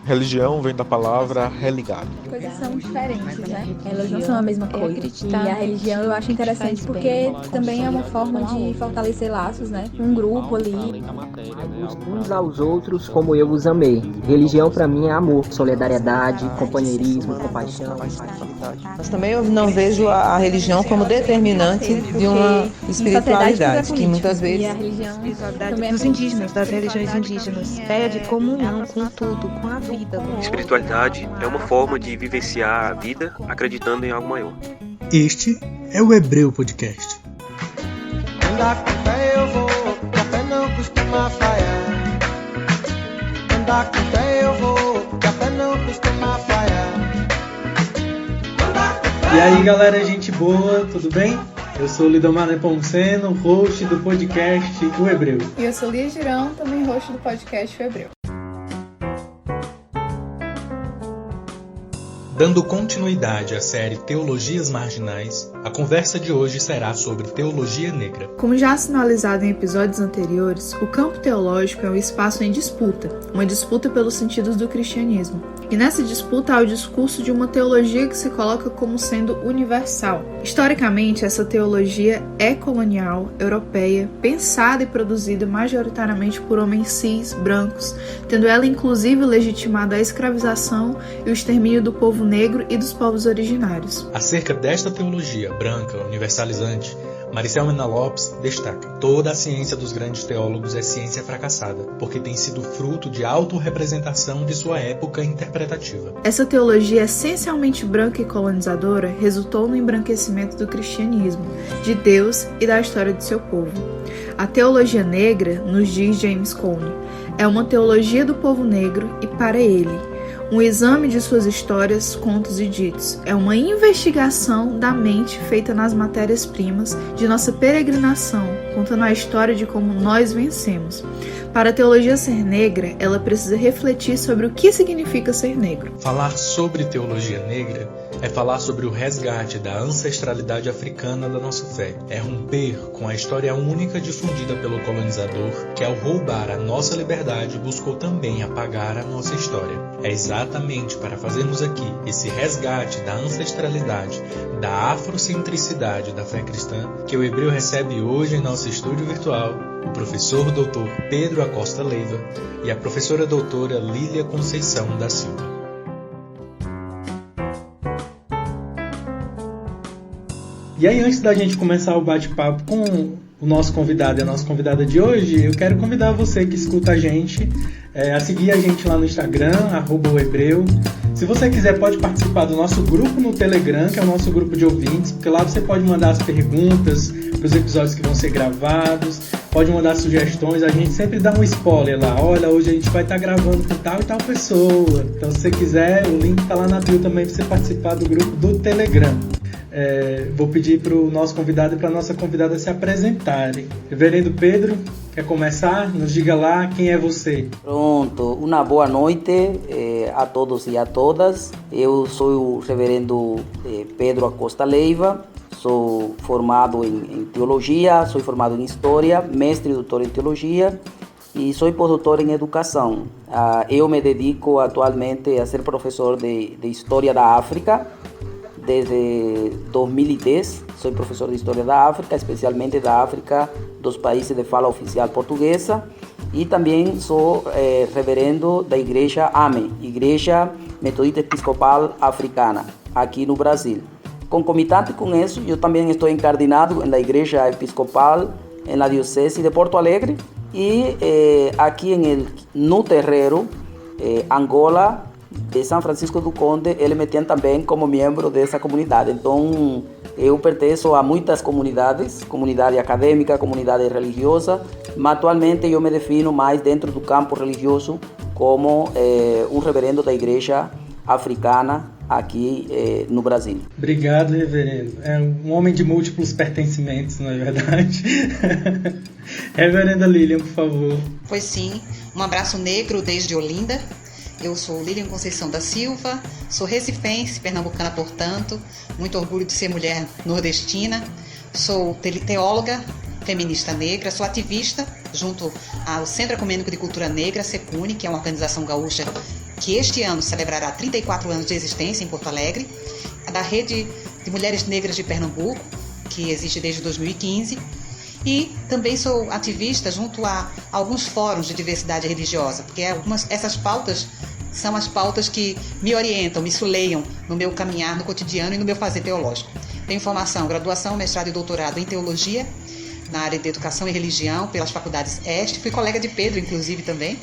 Religião vem da palavra religado. Coisas são diferentes, né? Elas não são a mesma coisa. E a religião eu acho interessante porque também é uma forma de fortalecer laços, né? Um grupo ali. Uns aos outros como eu os amei. Religião para mim é amor, solidariedade, companheirismo, compaixão. Mas também eu não vejo a religião como determinante de uma espiritualidade, que muitas vezes... E a religião também dos indígenas, das religiões indígenas. Ideia de comunhão com tudo, com a vida. Espiritualidade é uma forma de vivenciar a vida acreditando em algo maior. Este é o Hebreu Podcast. Andar com fé eu vou, café não costuma falhar. Andar com fé eu vou, café não costuma falhar. E aí galera, gente boa, tudo bem? Eu sou Lidomar Nepomuceno, host do podcast O Hebreu. E eu sou Lia Girão, também host do podcast O Hebreu. Dando continuidade à série Teologias Marginais, a conversa de hoje será sobre teologia negra. Como já sinalizado em episódios anteriores, o campo teológico é um espaço em disputa, uma disputa pelos sentidos do cristianismo. E nessa disputa há o discurso de uma teologia que se coloca como sendo universal. Historicamente, essa teologia é colonial, europeia, pensada e produzida majoritariamente por homens cis, brancos, tendo ela inclusive legitimado a escravização e o extermínio do povo negro e dos povos originários. Acerca desta teologia branca, universalizante, Maricel Mena Lopes destaca: toda a ciência dos grandes teólogos é ciência fracassada, porque tem sido fruto de autorrepresentação de sua época interpretativa. Essa teologia essencialmente branca e colonizadora resultou no embranquecimento do cristianismo, de Deus e da história de seu povo. A teologia negra, nos diz James Cone, é uma teologia do povo negro e para ele. Um exame de suas histórias, contos e ditos. É uma investigação da mente feita nas matérias-primas de nossa peregrinação, contando a história de como nós vencemos. Para a teologia ser negra, ela precisa refletir sobre o que significa ser negro. Falar sobre teologia negra é falar sobre o resgate da ancestralidade africana da nossa fé. É romper com a história única difundida pelo colonizador, que ao roubar a nossa liberdade buscou também apagar a nossa história. É exatamente para fazermos aqui esse resgate da ancestralidade, da afrocentricidade da fé cristã, que o Hebreu recebe hoje em nosso estúdio virtual o professor doutor Pedro Acosta Leiva e a professora doutora Lília Conceição da Silva. E aí, antes da gente começar o bate-papo com o nosso convidado e a nossa convidada de hoje, eu quero convidar você que escuta a gente a seguir a gente lá no Instagram, @ohebreu. Se você quiser, pode participar do nosso grupo no Telegram, que é o nosso grupo de ouvintes, porque lá você pode mandar as perguntas para os episódios que vão ser gravados, pode mandar sugestões, a gente sempre dá um spoiler lá. Olha, hoje a gente vai estar gravando com tal e tal pessoa. Então, se você quiser, o link está lá na bio também para você participar do grupo do Telegram. Vou pedir para o nosso convidado e para a nossa convidada se apresentarem. Reverendo Pedro, quer começar? Nos diga lá quem é você. Pronto, uma boa noite a todos e a todas. Eu sou o reverendo Pedro Acosta Leiva, sou formado em teologia, sou formado em história, mestre e doutor em teologia e sou pós-doutor em educação. Eu me dedico atualmente a ser professor de história da África. Desde 2010 sou professor de História da África, especialmente da África dos países de fala oficial portuguesa, e também sou reverendo da Igreja AME, Igreja Metodista Episcopal Africana, aqui no Brasil. Concomitante com isso, eu também estou encardinado na Igreja Episcopal na Diocese de Porto Alegre e aqui no terreiro, Angola, de São Francisco do Conde, ele me tem também como membro dessa comunidade. Então, eu pertenço a muitas comunidades, comunidade acadêmica, comunidade religiosa, mas atualmente eu me defino mais dentro do campo religioso como um reverendo da Igreja Africana aqui no Brasil. Obrigado, reverendo. É um homem de múltiplos pertencimentos, não é verdade? Reverenda Lilian, por favor. Pois sim, um abraço negro desde Olinda. Eu sou Lilian Conceição da Silva, sou recifense, pernambucana, portanto, muito orgulho de ser mulher nordestina, sou teóloga, feminista negra, sou ativista junto ao Centro Ecumênico de Cultura Negra, SECUNE, que é uma organização gaúcha que este ano celebrará 34 anos de existência em Porto Alegre, da Rede de Mulheres Negras de Pernambuco, que existe desde 2015, e também sou ativista junto a alguns fóruns de diversidade religiosa, porque essas pautas são as pautas que me orientam, me suleiam no meu caminhar no cotidiano e no meu fazer teológico. Tenho formação, graduação, mestrado e doutorado em teologia, na área de educação e religião, pelas faculdades Este. Fui colega de Pedro, inclusive, também.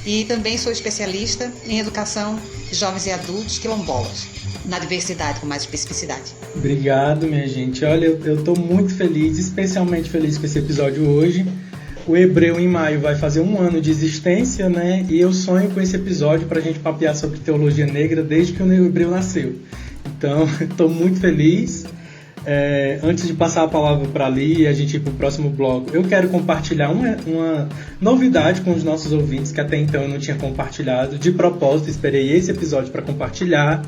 E também sou especialista em educação de jovens e adultos quilombolas, na diversidade, com mais especificidade. Obrigado, minha gente. Olha, eu estou muito feliz, especialmente feliz com esse episódio hoje. O Hebreu, em maio, vai fazer 1 ano de existência, né? E eu sonho com esse episódio para a gente papear sobre teologia negra desde que o Hebreu nasceu. Então, estou muito feliz. Antes de passar a palavra para ali e a gente ir para o próximo bloco, eu quero compartilhar uma novidade com os nossos ouvintes que até então eu não tinha compartilhado. De propósito, esperei esse episódio para compartilhar,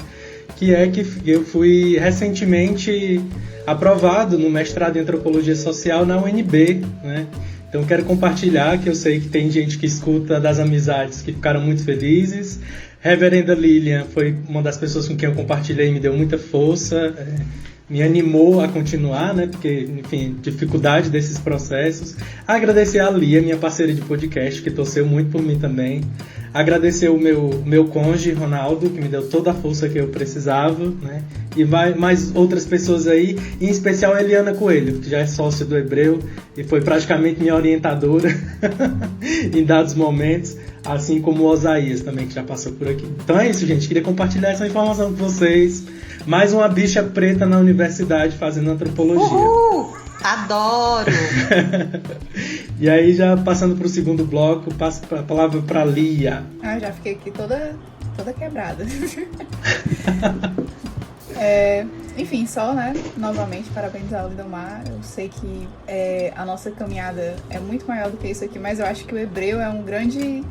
que é que eu fui recentemente aprovado no mestrado em Antropologia Social na UNB, né? Então quero compartilhar, que eu sei que tem gente que escuta das amizades que ficaram muito felizes. Reverenda Lilian foi uma das pessoas com quem eu compartilhei e me deu muita força, me animou a continuar, né? Porque, enfim, dificuldade desses processos. Agradecer a Lia, minha parceira de podcast, que torceu muito por mim também. Agradecer o meu cônjuge, Ronaldo, que me deu toda a força que eu precisava, né? E mais outras pessoas aí, em especial a Eliana Coelho, que já é sócia do Hebreu e foi praticamente minha orientadora em dados momentos, assim como o Osaías também, que já passou por aqui. Então é isso, gente. Queria compartilhar essa informação com vocês. Mais uma bicha preta na universidade fazendo antropologia. Uhul! Adoro! E aí, já passando para o segundo bloco, passo a palavra para Lia. Já fiquei aqui toda quebrada. Enfim, só, né, novamente, parabenizar o Lindomar. Eu sei que a nossa caminhada é muito maior do que isso aqui, mas eu acho que o Hebreu é um grande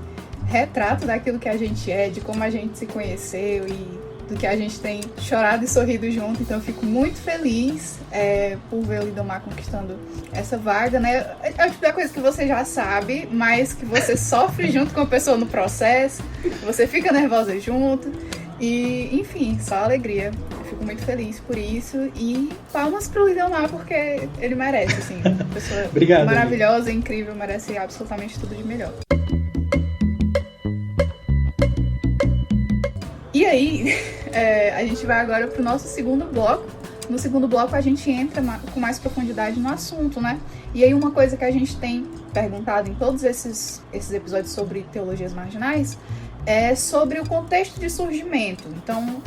retrato daquilo que a gente é, de como a gente se conheceu e do que a gente tem chorado e sorrido junto. Então eu fico muito feliz por ver o Lindomar conquistando essa vaga, né? É o tipo da coisa que você já sabe, mas que você sofre junto com a pessoa no processo, você fica nervosa junto e, enfim, só alegria. Eu fico muito feliz por isso e palmas pro Lindomar, porque ele merece, assim, uma pessoa Obrigado, maravilhosa, incrível, merece absolutamente tudo de melhor. E aí, a gente vai agora para o nosso segundo bloco. No segundo bloco a gente entra com mais profundidade no assunto, né? E aí uma coisa que a gente tem perguntado em todos esses episódios sobre teologias marginais é sobre o contexto de surgimento. Então,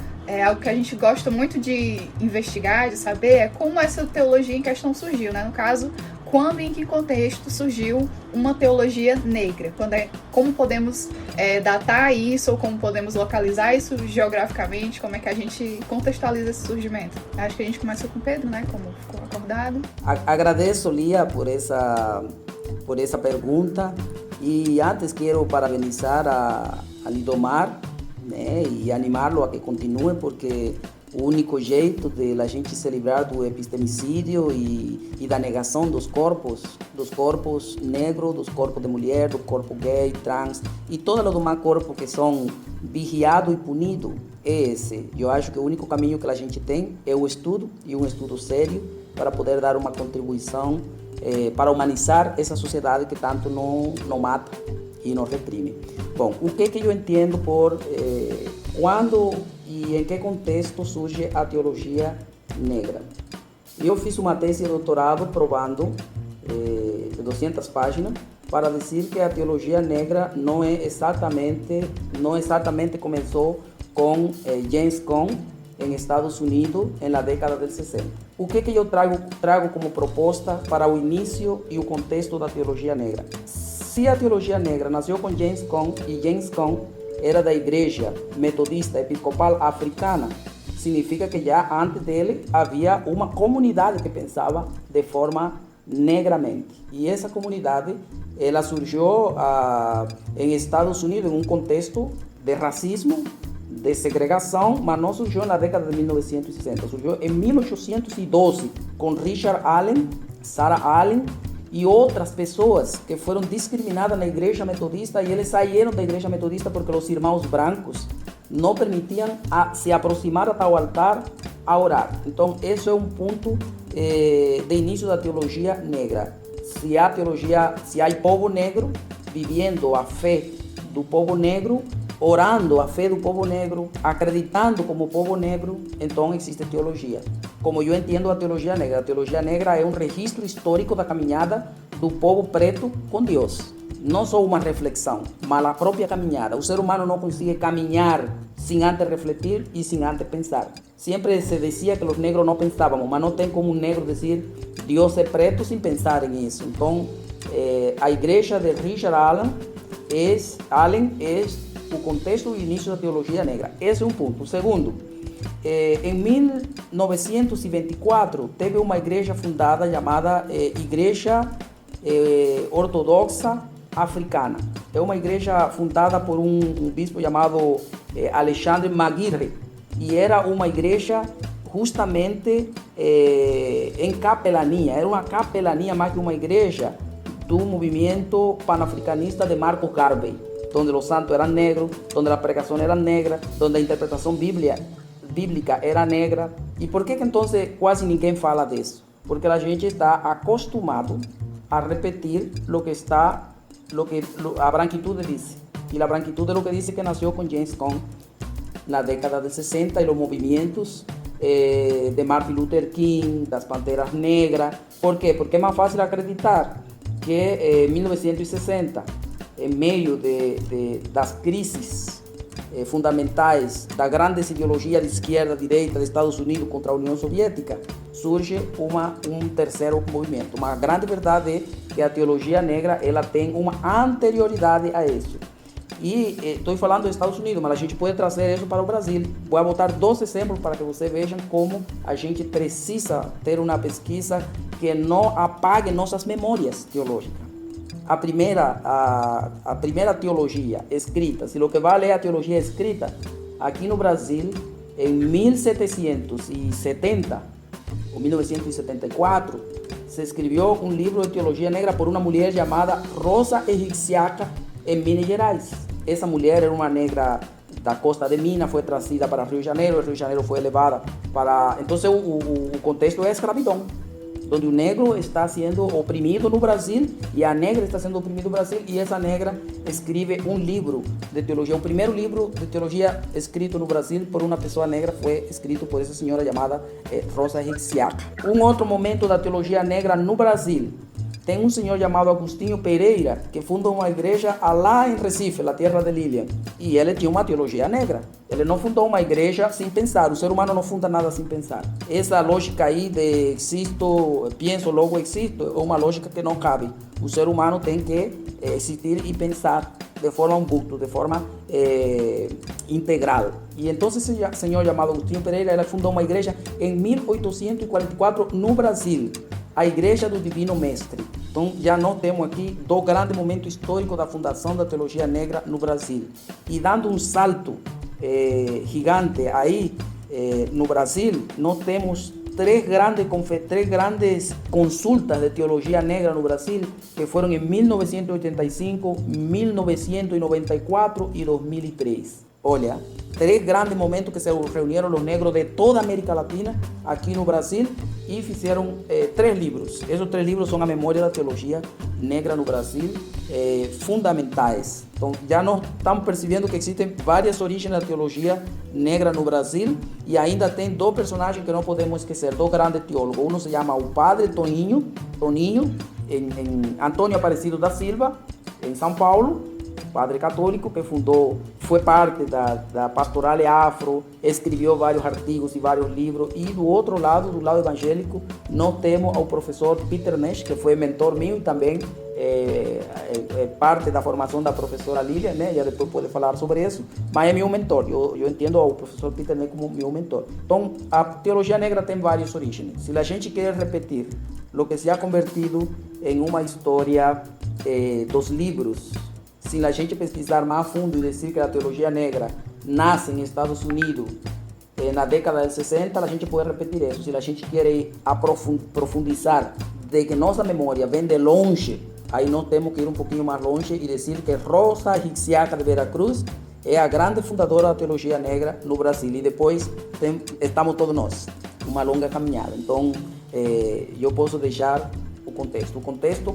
algo que a gente gosta muito de investigar, de saber, é como essa teologia em questão surgiu, né? No caso, quando e em que contexto surgiu uma teologia negra? Como podemos datar isso, ou como podemos localizar isso geograficamente? Como é que a gente contextualiza esse surgimento? Acho que a gente começa com o Pedro, né? Como ficou acordado. Agradeço, Lia, por essa pergunta. E antes quero parabenizar a Lindomar, né, e animá-lo a que continue, porque o único jeito de a gente se livrar do epistemicídio e da negação dos corpos negros, dos corpos de mulher, do corpo gay, trans e todo o demais corpo que são vigiados e punidos é esse. Eu acho que o único caminho que a gente tem é o estudo, e um estudo sério, para poder dar uma contribuição para humanizar essa sociedade que tanto não mata e não reprime. Bom, o que eu entendo por quando e em que contexto surge a teologia negra? Eu fiz uma tese de doutorado provando de 200 páginas para dizer que a teologia negra não exatamente começou com James Cone em Estados Unidos na década de 60. O que eu trago como proposta para o início e o contexto da teologia negra? Se a teologia negra nasceu com James Cone, e James Cone era da Igreja Metodista Episcopal Africana, significa que já antes dele havia uma comunidade que pensava de forma negramente. E essa comunidade ela surgiu em Estados Unidos em um contexto de racismo, de segregação, mas não surgiu na década de 1960, surgiu em 1812 com Richard Allen, Sarah Allen e outras pessoas que foram discriminadas na igreja metodista e eles saíram da igreja metodista porque os irmãos brancos não permitiam se aproximar até o altar a orar. Então, esse é um ponto de início da teologia negra. Se há povo negro vivendo a fé do povo negro, orando a fé do povo negro, acreditando como povo negro, então existe teologia. Como eu entendo a teologia negra é um registro histórico da caminhada do povo preto com Deus. Não só uma reflexão, mas a própria caminhada. O ser humano não consegue caminhar sem antes refletir e sem antes pensar. Sempre se dizia que os negros não pensavam, mas não tem como um negro dizer Deus é preto sem pensar nisso. Então, a igreja de Richard Allen é o contexto e início da teologia negra. Esse é um ponto. O segundo, em 1924, teve uma igreja fundada chamada Igreja Ortodoxa Africana. É uma igreja fundada por um bispo chamado Alexandre Maguire, e era uma igreja justamente em capelania. Era uma capelania mais que uma igreja do movimento panafricanista de Marcus Garvey, onde os santos eram negros, onde a pregação era negra, onde a interpretação bíblica era negra. E por que então quase ninguém fala disso? Porque a gente está acostumado a repetir lo que a branquitude diz. E a branquitude é o que diz que nasceu com James Cone na década de 60 e os movimentos de Martin Luther King, das Panteras Negras. Por quê? Porque é mais fácil acreditar que em 1960, em meio das crises fundamentais da grande ideologia de esquerda-direita dos Estados Unidos contra a União Soviética, surge um terceiro movimento. Uma grande verdade é que a teologia negra ela tem uma anterioridade a isso. E estou falando dos Estados Unidos, mas a gente pode trazer isso para o Brasil. Vou botar 2 exemplos para que vocês vejam como a gente precisa ter uma pesquisa que não apague nossas memórias teológicas. A primeira teologia escrita, se o que vale é a teologia escrita, aqui no Brasil, em 1770 ou 1974, se escreveu um livro de teologia negra por uma mulher chamada Rosa Egipciaca, em Minas Gerais. Essa mulher era uma negra da costa de Minas, foi trazida para Rio de Janeiro foi levada para... Então, o contexto é a escravidão, onde o negro está sendo oprimido no Brasil e a negra está sendo oprimida no Brasil, e essa negra escreve um livro de teologia. O primeiro livro de teologia escrito no Brasil por uma pessoa negra foi escrito por essa senhora chamada Rosa Egipciaca. Um outro momento da teologia negra no Brasil, tem um senhor chamado Agostinho Pereira, que fundou uma igreja lá em Recife, na terra de Lilian. E ele tinha uma teologia negra. Ele não fundou uma igreja sem pensar. O ser humano não funda nada sem pensar. Essa lógica aí de existo, penso, logo existo, é uma lógica que não cabe. O ser humano tem que existir e pensar de forma umbuto, de forma integral. E então esse senhor chamado Agostinho Pereira, ele fundou uma igreja em 1844 no Brasil, a Igreja do Divino Mestre. Então, já nós temos aqui 2 grandes momentos históricos da fundação da teologia negra no Brasil. E dando um salto gigante aí no Brasil, nós temos 3 grandes consultas de teologia negra no Brasil, que foram em 1985, 1994 e 2003. Olha, 3 grandes momentos que se reuniram os negros de toda a América Latina aqui no Brasil e fizeram 3 livros. Esses 3 livros são a memória da teologia negra no Brasil, fundamentais. Então, já nós estamos percebendo que existem várias origens da teologia negra no Brasil, e ainda tem 2 personagens que não podemos esquecer, 2 grandes teólogos. Um se chama o Padre Toninho, em Antônio Aparecido da Silva, em São Paulo, padre católico que foi parte da pastoral afro, escreveu vários artigos e vários livros. E do outro lado, do lado evangélico, nós temos o professor Peter Nash, que foi mentor meu e também parte da formação da professora Lilian, né? Já depois pode falar sobre isso, mas é meu mentor. Eu entendo o professor Peter Nash como meu mentor. Então, a teologia negra tem várias origens. Se a gente quer repetir o que se ha convertido em uma história dos livros, se a gente pesquisar mais a fundo e dizer que a teologia negra nasce nos Estados Unidos na década de 60, a gente pode repetir isso. Se a gente quer profundizar de que nossa memória vem de longe, aí nós temos que ir um pouquinho mais longe e dizer que Rosa Hixiaca de Veracruz é a grande fundadora da teologia negra no Brasil. E depois estamos todos nós, uma longa caminhada. Então, eu posso deixar o contexto.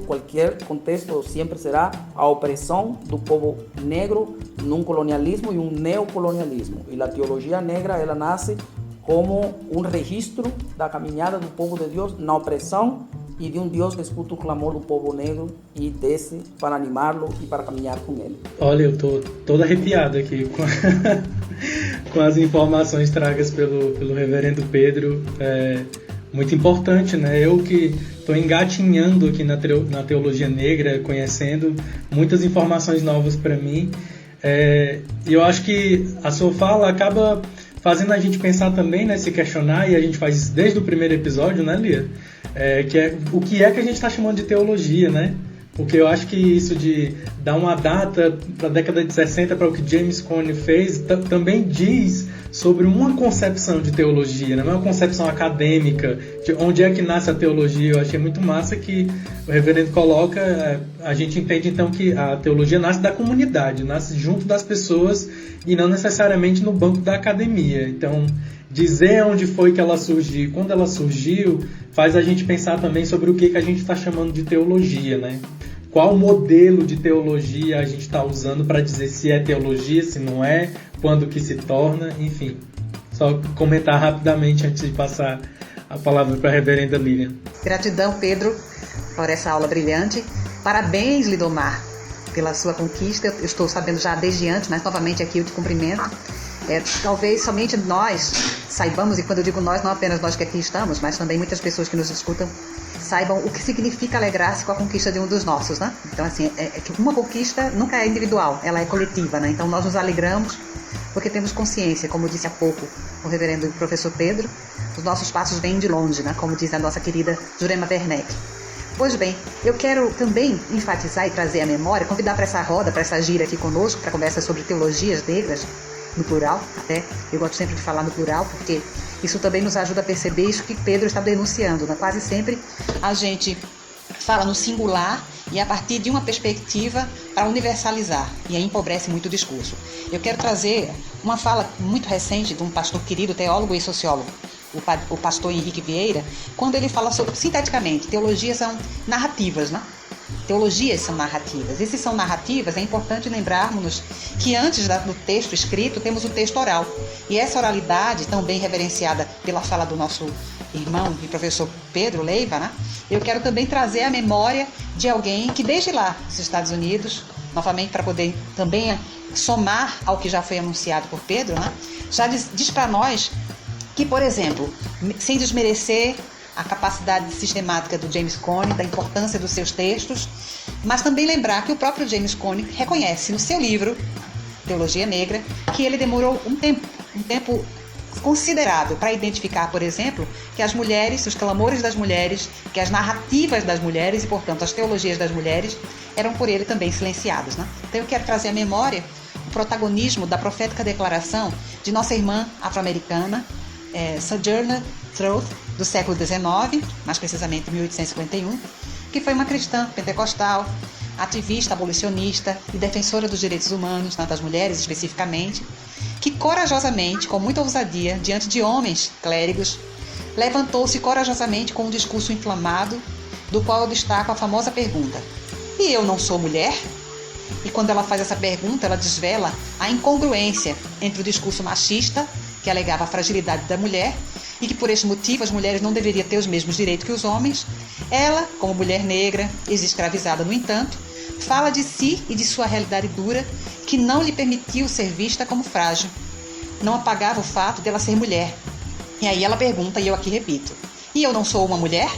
Qualquer contexto, sempre será a opressão do povo negro num colonialismo e um neocolonialismo. E a teologia negra, ela nasce como um registro da caminhada do povo de Deus na opressão e de um Deus que escuta o clamor do povo negro e desce para animá-lo e para caminhar com ele. Olha, eu tô todo arrepiado aqui com as informações tragas pelo reverendo Pedro. Muito importante, né? Eu que estou engatinhando aqui na teologia negra, conhecendo muitas informações novas para mim. E eu acho que a sua fala acaba fazendo a gente pensar também, né? Se questionar, e a gente faz isso desde o primeiro episódio, né, Lia? O que é que a gente está chamando de teologia, né? Porque eu acho que isso de dar uma data para a década de 60 para o que James Cone fez também diz sobre uma concepção de teologia, né? Não é uma concepção acadêmica de onde é que nasce a teologia. Eu achei muito massa que o reverendo coloca, a gente entende então que a teologia nasce da comunidade, nasce junto das pessoas e não necessariamente no banco da academia. Então, dizer onde foi que ela surgiu, quando ela surgiu, faz a gente pensar também sobre o que a gente está chamando de teologia, né? Qual modelo de teologia a gente está usando para dizer se é teologia, se não é, quando que se torna, enfim. Só comentar rapidamente antes de passar a palavra para a reverenda Lilian. Gratidão, Pedro, por essa aula brilhante. Parabéns, Lidomar, pela sua conquista. Eu estou sabendo já desde antes, mas novamente aqui eu te cumprimento. Talvez somente nós saibamos, e quando eu digo nós, não apenas nós que aqui estamos, mas também muitas pessoas que nos escutam, saibam o que significa alegrar-se com a conquista de um dos nossos, né? Então, assim, que uma conquista nunca é individual, ela é coletiva, né? Então, nós nos alegramos porque temos consciência, como disse há pouco o reverendo professor Pedro, os nossos passos vêm de longe, né? Como diz a nossa querida Jurema Werneck. Pois bem, eu quero também enfatizar e trazer à memória, convidar para essa roda, para essa gira aqui conosco, para conversa sobre teologias negras, no plural, até eu gosto sempre de falar no plural, porque isso também nos ajuda a perceber isso que Pedro está denunciando, né? Quase sempre a gente fala no singular e a partir de uma perspectiva para universalizar, e aí empobrece muito o discurso. Eu quero trazer uma fala muito recente de um pastor querido, teólogo e sociólogo, o pastor Henrique Vieira, quando ele fala sobre, sinteticamente, teologias são narrativas, né? Teologias são narrativas. E se são narrativas, é importante lembrarmos que antes do texto escrito temos o texto oral. E essa oralidade, tão bem reverenciada pela fala do nosso irmão e professor Pedro Leiva, né? Eu quero também trazer a memória de alguém que desde lá, dos Estados Unidos, novamente para poder também somar ao que já foi anunciado por Pedro, né? Já diz para nós que, por exemplo, sem desmerecer a capacidade sistemática do James Cone, da importância dos seus textos, mas também lembrar que o próprio James Cone reconhece no seu livro, Teologia Negra, que ele demorou um tempo considerável para identificar, por exemplo, que as mulheres, os clamores das mulheres, que as narrativas das mulheres e, portanto, as teologias das mulheres eram por ele também silenciadas, né? Então eu quero trazer à memória o protagonismo da profética declaração de nossa irmã afro-americana, Sojourner Truth, do século XIX, mais precisamente 1851, que foi uma cristã pentecostal, ativista, abolicionista e defensora dos direitos humanos, das mulheres especificamente, que corajosamente, com muita ousadia, diante de homens clérigos, levantou-se corajosamente com um discurso inflamado, do qual eu destaco a famosa pergunta: e eu não sou mulher? E quando ela faz essa pergunta, ela desvela a incongruência entre o discurso machista, que alegava a fragilidade da mulher, e que por esse motivo as mulheres não deveriam ter os mesmos direitos que os homens. Ela, como mulher negra, ex-escravizada no entanto, fala de si e de sua realidade dura, que não lhe permitiu ser vista como frágil. Não apagava o fato dela ser mulher. E aí ela pergunta, e eu aqui repito: e eu não sou uma mulher?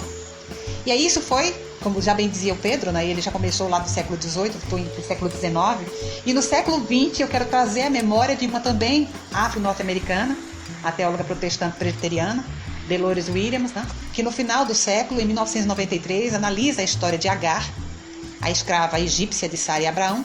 E aí isso foi, como já bem dizia o Pedro, né? Ele já começou lá do século XVIII, estou no século XIX, e no século XX eu quero trazer a memória de uma também afro-norte-americana, a teóloga protestante presbiteriana, Dolores Williams, né? Que no final do século, em 1993, analisa a história de Agar, a escrava egípcia de Sara e Abraão,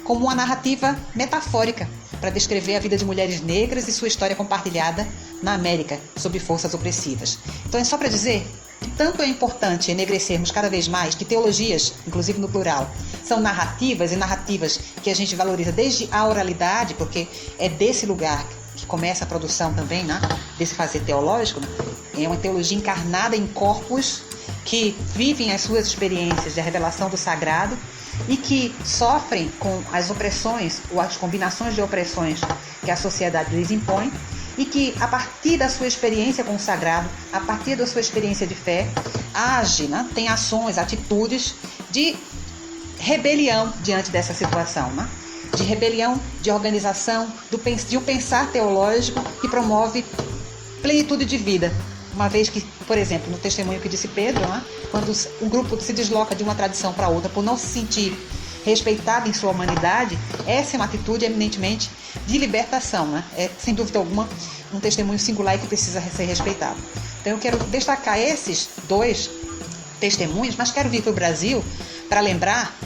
como uma narrativa metafórica para descrever a vida de mulheres negras e sua história compartilhada na América, sob forças opressivas. Então é só para dizer que tanto é importante enegrecermos cada vez mais, que teologias, inclusive no plural, são narrativas, e narrativas que a gente valoriza desde a oralidade, porque é desse lugar que começa a produção também, né, desse fazer teológico, né? É uma teologia encarnada em corpos que vivem as suas experiências de revelação do sagrado e que sofrem com as opressões ou as combinações de opressões que a sociedade lhes impõe, e que, a partir da sua experiência com o sagrado, a partir da sua experiência de fé, age, né? Tem ações, atitudes de rebelião diante dessa situação, né? De rebelião, de organização, de um pensar teológico que promove plenitude de vida. Uma vez que, por exemplo, no testemunho que disse Pedro, né? Quando um grupo se desloca de uma tradição para outra por não se sentir respeitado em sua humanidade, essa é uma atitude eminentemente de libertação, né? É, sem dúvida alguma, um testemunho singular e que precisa ser respeitado. Então eu quero destacar esses 2 testemunhos, mas quero vir para o Brasil para lembrar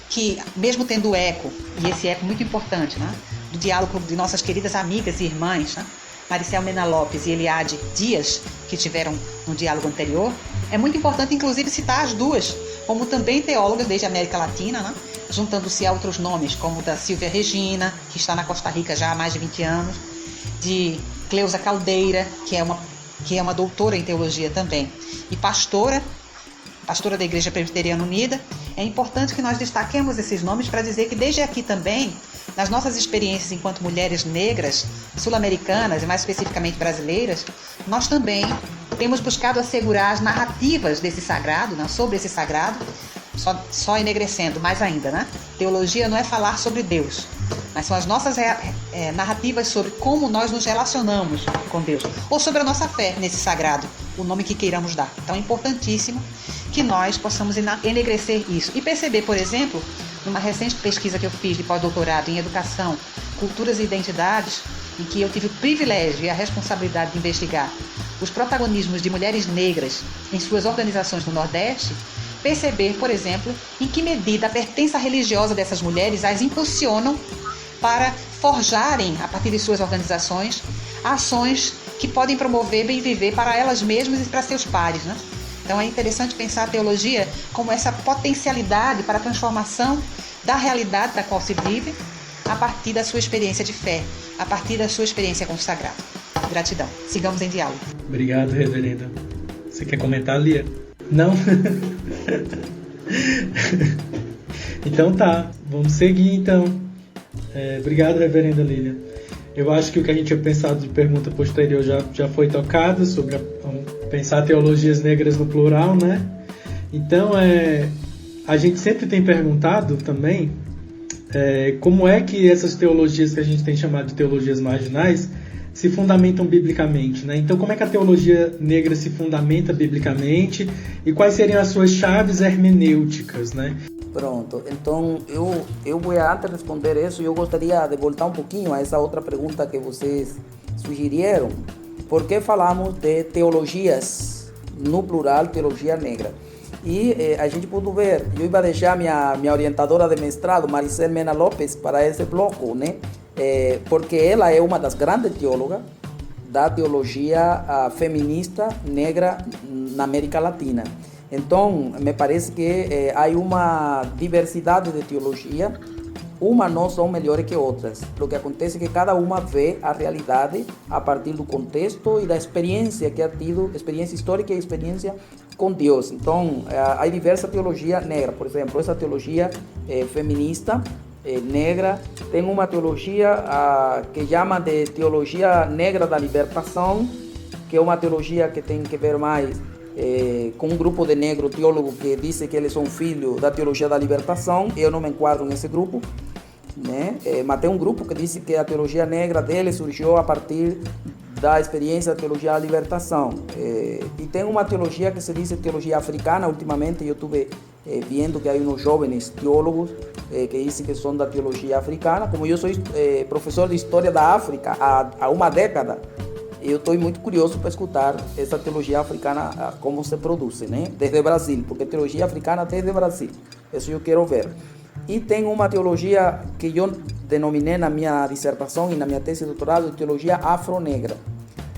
que, mesmo tendo eco, e esse eco muito importante, né, do diálogo de nossas queridas amigas e irmãs, né, Maricel Mena Lopes e Eliade Dias, que tiveram no diálogo anterior, é muito importante, inclusive, citar as duas, como também teólogas desde a América Latina, né, juntando-se a outros nomes, como da Silvia Regina, que está na Costa Rica já há mais de 20 anos, de Cleusa Caldeira, que é uma doutora em teologia também, e pastora da Igreja Presbiteriana Unida. É importante que nós destaquemos esses nomes para dizer que desde aqui também, nas nossas experiências enquanto mulheres negras, sul-americanas e mais especificamente brasileiras, nós também temos buscado assegurar as narrativas desse sagrado, né, sobre esse sagrado, só enegrecendo mais ainda, né? Teologia não é falar sobre Deus, mas são as nossas narrativas sobre como nós nos relacionamos com Deus, ou sobre a nossa fé nesse sagrado, o nome que queiramos dar. Então é importantíssimo que nós possamos enegrecer isso. E perceber, por exemplo, numa recente pesquisa que eu fiz de pós-doutorado em Educação, Culturas e Identidades, em que eu tive o privilégio e a responsabilidade de investigar os protagonismos de mulheres negras em suas organizações no Nordeste, perceber, por exemplo, em que medida a pertença religiosa dessas mulheres as impulsionam para forjarem, a partir de suas organizações, ações que podem promover bem viver para elas mesmas e para seus pares, né? Então é interessante pensar a teologia como essa potencialidade para a transformação da realidade da qual se vive a partir da sua experiência de fé, a partir da sua experiência com o sagrado. Gratidão. Sigamos em diálogo. Obrigado, reverenda. Você quer comentar, Lia? Não? Então tá, vamos seguir então. Obrigado, reverenda Lília. Eu acho que o que a gente tinha pensado de pergunta posterior já foi tocado sobre pensar teologias negras no plural, né? Então, a gente sempre tem perguntado também como é que essas teologias que a gente tem chamado de teologias marginais se fundamentam biblicamente, né? Então, como é que a teologia negra se fundamenta biblicamente e quais seriam as suas chaves hermenêuticas, né? Pronto, então eu vou antes de responder isso, eu gostaria de voltar um pouquinho a essa outra pergunta que vocês sugeriram. Por que falamos de teologias, no plural, teologia negra? E a gente pode ver, eu ia deixar minha orientadora de mestrado, Maricel Mena Lopes, para esse bloco, né? Porque ela é uma das grandes teólogas da teologia feminista negra na América Latina. Então, me parece que há uma diversidade de teologia, umas não são melhores que outras. O que acontece é que cada uma vê a realidade a partir do contexto e da experiência que ha tido, experiência histórica e experiência com Deus. Então, há diversa teologia negra. Por exemplo, essa teologia feminista negra tem uma teologia que chama de teologia negra da libertação, que é uma teologia que tem que ver mais com um grupo de negros teólogos que dizem que eles são filhos da teologia da libertação. Eu não me enquadro nesse grupo, né? Mas tem um grupo que diz que a teologia negra dele surgiu a partir da experiência da teologia da libertação. E tem uma teologia que se diz teologia africana. Ultimamente eu estive vendo que há uns jovens teólogos que dizem que são da teologia africana. Como eu sou professor de história da África há uma década, eu estou muito curioso para escutar essa teologia africana, como se produz, né? Desde o Brasil, porque teologia africana desde o Brasil, isso eu quero ver. E tem uma teologia que eu denominei na minha dissertação e na minha tese de doutorado de teologia afro-negra.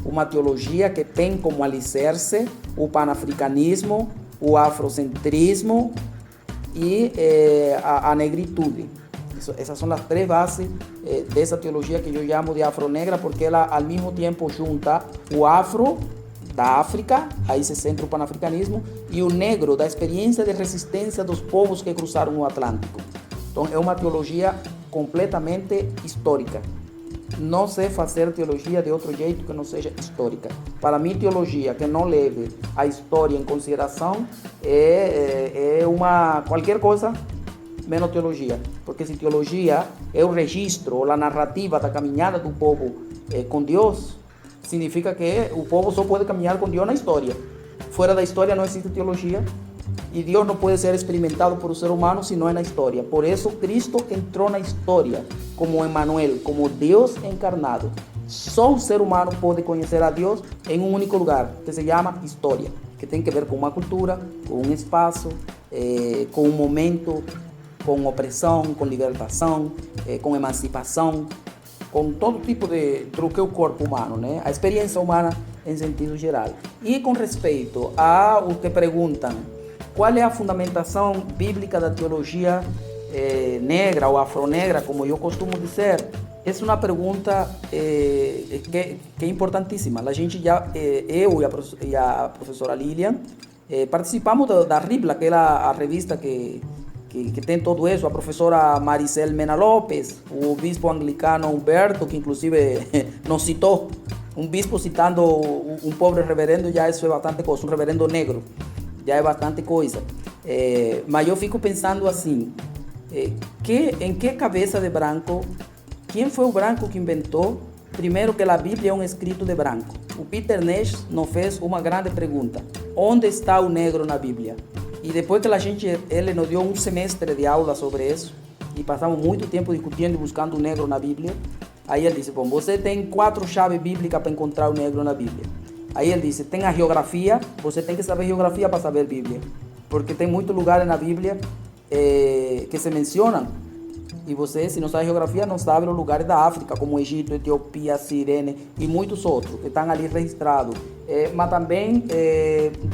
uma teologia que tem como alicerce o panafricanismo, o afrocentrismo e a negritude. Essas são as três bases dessa teologia que eu chamo de afronegra, porque ela ao mesmo tempo junta o afro da África, aí se centra o panafricanismo, e o negro da experiência de resistência dos povos que cruzaram o Atlântico. Então é uma teologia completamente histórica. Não sei fazer teologia de outro jeito que não seja histórica. Para mim, teologia que não leve a história em consideração é qualquer coisa menos teologia. Porque se teologia é o registro ou a narrativa da caminhada do povo com Deus, significa que o povo só pode caminhar com Deus na história. Fora da história não existe teologia e Deus não pode ser experimentado por um ser humano se não é na história. Por isso Cristo entrou na história como Emmanuel, como Deus encarnado. Só um ser humano pode conhecer a Deus em um único lugar, que se chama história, que tem que ver com uma cultura, com um espaço, com um momento, com opressão, com libertação, com emancipação, com todo tipo de truque o corpo humano, né? A experiência humana em sentido geral. E com respeito ao que perguntam, qual é a fundamentação bíblica da teologia negra ou afronegra, como eu costumo dizer? Essa é uma pergunta que é importantíssima. A gente já, eu e a professora Lilian, participamos da RIBLA, que é a revista que tem todo isso, a professora Maricel Mena Lopes, o bispo anglicano Humberto, que inclusive nos citou, um bispo citando um pobre reverendo, já isso é bastante coisa, um reverendo negro, já é bastante coisa. Mas eu fico pensando assim, em que cabeça de branco, quem foi o branco que inventou, primeiro que a Bíblia é um escrito de branco? O Peter Nash nos fez uma grande pergunta, onde está o negro na Bíblia? E depois que ele nos deu um semestre de aula sobre isso, e passamos muito tempo discutindo e buscando o negro na Bíblia, aí ele disse, bom, você tem 4 chaves bíblicas para encontrar o negro na Bíblia. Aí ele disse, tem a geografia, você tem que saber geografia para saber Bíblia, porque tem muitos lugares na Bíblia que se mencionam, e você, se não sabe geografia, não sabe os lugares da África, como Egito, Etiópia, Cirene e muitos outros, que estão ali registrados. Mas também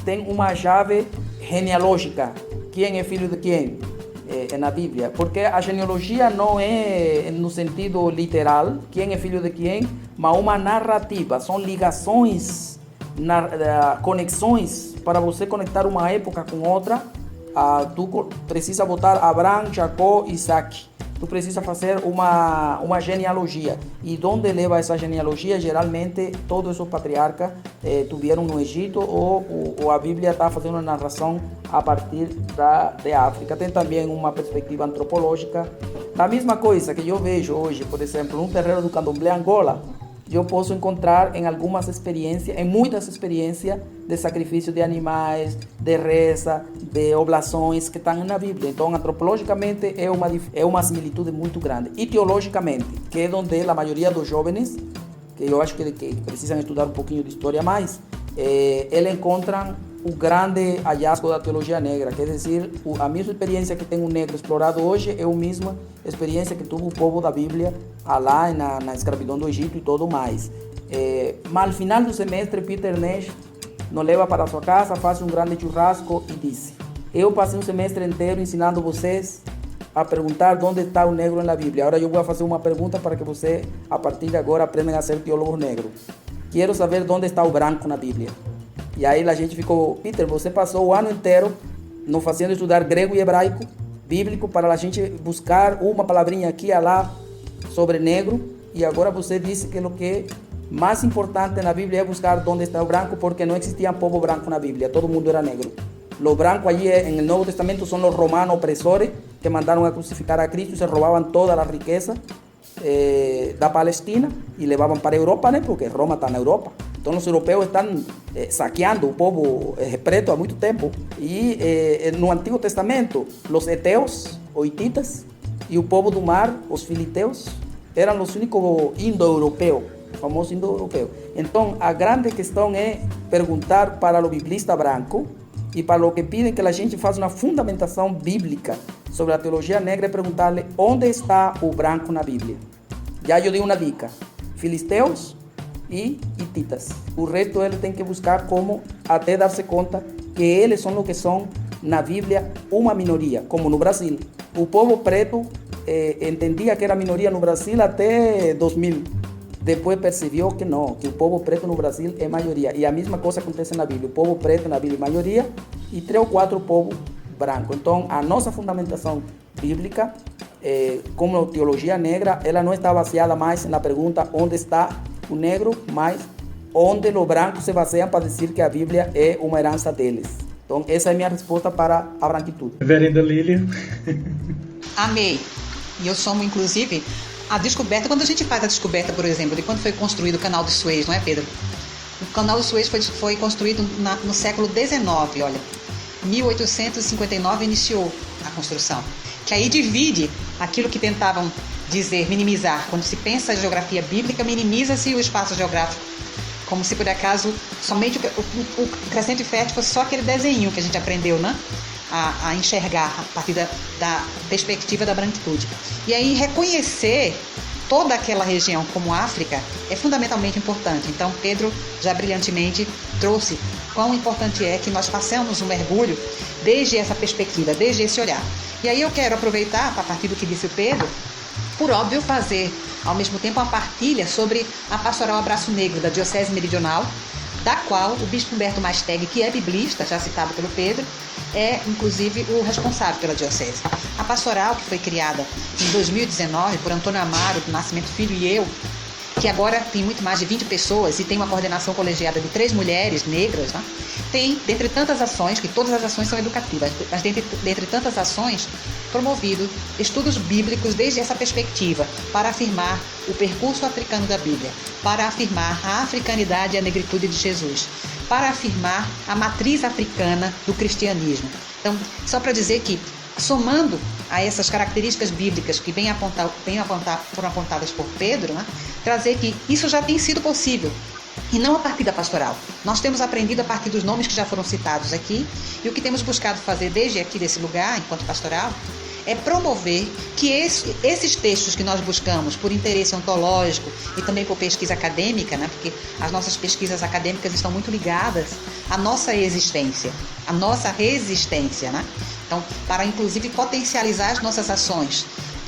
tem uma chave genealógica. Quem é filho de quem? Na Bíblia. Porque a genealogia não é no sentido literal, quem é filho de quem, mas uma narrativa. São ligações, conexões, para você conectar uma época com outra. Tu precisa botar Abraão, Jacó e Isaac. Tu precisa fazer uma genealogia. E onde leva essa genealogia? Geralmente, todos os patriarcas tiveram no Egito ou a Bíblia está fazendo uma narração a partir de África. Tem também uma perspectiva antropológica. Da mesma coisa que eu vejo hoje, por exemplo, no terreiro do Candomblé Angola, eu posso encontrar em algumas experiências, em muitas experiências de sacrifício de animais, de reza, de oblações que estão na Bíblia. Então, antropologicamente é uma similitude muito grande. E teologicamente, que é onde a maioria dos jovens, que eu acho que precisam estudar um pouquinho de história mais, eles encontram o grande hallazgo da teologia negra, quer dizer, a mesma experiência que tem um negro explorado hoje é a mesma experiência que teve o povo da Bíblia lá na escravidão do Egito e tudo mais. Mas ao final do semestre, Peter Nash nos leva para sua casa, faz um grande churrasco e disse: eu passei um semestre inteiro ensinando vocês a perguntar onde está o negro na Bíblia. Agora eu vou fazer uma pergunta para que você, a partir de agora, aprendam a ser teólogos negros. Quero saber onde está o branco na Bíblia. E aí a gente ficou, Peter, você passou o ano inteiro nos fazendo estudar grego e hebraico, bíblico, para a gente buscar uma palavrinha aqui e lá sobre negro, e agora você disse que o que mais importante na Bíblia é buscar onde está o branco, porque não existia povo branco na Bíblia, todo mundo era negro. Los brancos allí en el Nuevo Testamento son los romanos opresores que mandaron a crucificar a Cristo y se robaban toda la riqueza da Palestina y levaban para Europa, ¿no? Porque Roma está en Europa. Então, os europeus estão saqueando o povo preto há muito tempo. E no Antigo Testamento, os heteus, os hititas, e o povo do mar, os filisteus, eram os únicos indo-europeus, famosos indo-europeus. Então, a grande questão é perguntar para o biblista branco e para o que pedem que a gente faça uma fundamentação bíblica sobre a teologia negra, é perguntar-lhe onde está o branco na Bíblia. Já eu dei uma dica. Filisteus, e hititas. O resto ele tem que buscar como até dar-se conta que eles são o que são na Bíblia uma minoria, como no Brasil. O povo preto entendia que era minoria no Brasil até 2000. Depois percebeu que não, que o povo preto no Brasil é maioria. E a mesma coisa acontece na Bíblia. O povo preto na Bíblia é maioria e 3 ou 4 povos brancos. Então, a nossa fundamentação bíblica, como teologia negra, ela não está baseada mais na pergunta onde está o negro, mas onde os brancos se baseiam para dizer que a Bíblia é uma herança deles. Então, essa é a minha resposta para a branquitude. Reverenda Lília. Amei. E eu somo, inclusive, a descoberta, quando a gente faz a descoberta, por exemplo, de quando foi construído o canal do Suez, não é, Pedro? O canal do Suez foi construído no século XIX, olha. 1859 iniciou a construção. Que aí divide aquilo que tentavam dizer, minimizar. Quando se pensa em geografia bíblica, minimiza-se o espaço geográfico. Como se, por acaso, somente o crescente fértil fosse só aquele desenho que a gente aprendeu, né? A enxergar a partir da perspectiva da branquitude. E aí reconhecer toda aquela região como África é fundamentalmente importante. Então Pedro já brilhantemente trouxe quão importante é que nós façamos um mergulho desde essa perspectiva, desde esse olhar. E aí eu quero aproveitar, a partir do que disse o Pedro, por óbvio fazer ao mesmo tempo uma partilha sobre a Pastoral Abraço Negro da Diocese Meridional, da qual o bispo Humberto Masteg, que é biblista, já citado pelo Pedro, é inclusive o responsável pela diocese. A pastoral, que foi criada em 2019 por Antônio Amaro do Nascimento Filho e eu, que agora tem muito mais de 20 pessoas e tem uma coordenação colegiada de 3 mulheres negras, né? Tem, dentre tantas ações, que todas as ações são educativas, mas dentre tantas ações, promovido estudos bíblicos desde essa perspectiva, para afirmar o percurso africano da Bíblia, para afirmar a africanidade e a negritude de Jesus, para afirmar a matriz africana do cristianismo. Então, só para dizer que, somando a essas características bíblicas que foram apontadas por Pedro, né, trazer que isso já tem sido possível, e não a partir da pastoral. Nós temos aprendido a partir dos nomes que já foram citados aqui, e o que temos buscado fazer desde aqui desse lugar, enquanto pastoral, é promover que esses textos que nós buscamos por interesse ontológico e também por pesquisa acadêmica, né, porque as nossas pesquisas acadêmicas estão muito ligadas à nossa existência, à nossa resistência, né? Então, para inclusive potencializar as nossas ações,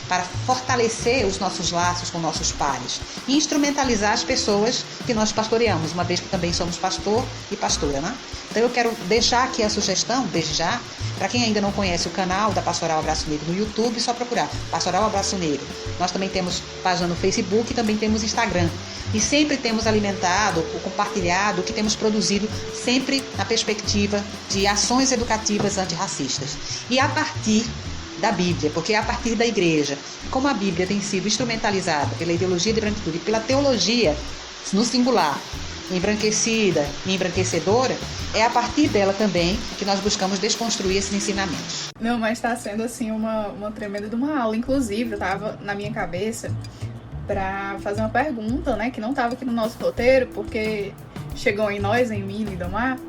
para fortalecer os nossos laços com nossos pares e instrumentalizar as pessoas que nós pastoreamos, uma vez que também somos pastor e pastora, né? Então eu quero deixar aqui a sugestão, desde já, para quem ainda não conhece o canal da Pastoral Abraço Negro no YouTube, só procurar Pastoral Abraço Negro. Nós também temos página no Facebook e também temos Instagram. E sempre temos alimentado, ou compartilhado, o que temos produzido, sempre na perspectiva de ações educativas antirracistas. E a partir da Bíblia, porque é a partir da igreja. Como a Bíblia tem sido instrumentalizada pela ideologia de branquitude e pela teologia, no singular, embranquecida e embranquecedora, é a partir dela também que nós buscamos desconstruir esses ensinamentos. Não, mas está sendo assim uma tremenda de uma aula. Inclusive, eu estava na minha cabeça para fazer uma pergunta, né, que não estava aqui no nosso roteiro, porque chegou em nós, em mim, Lidomar,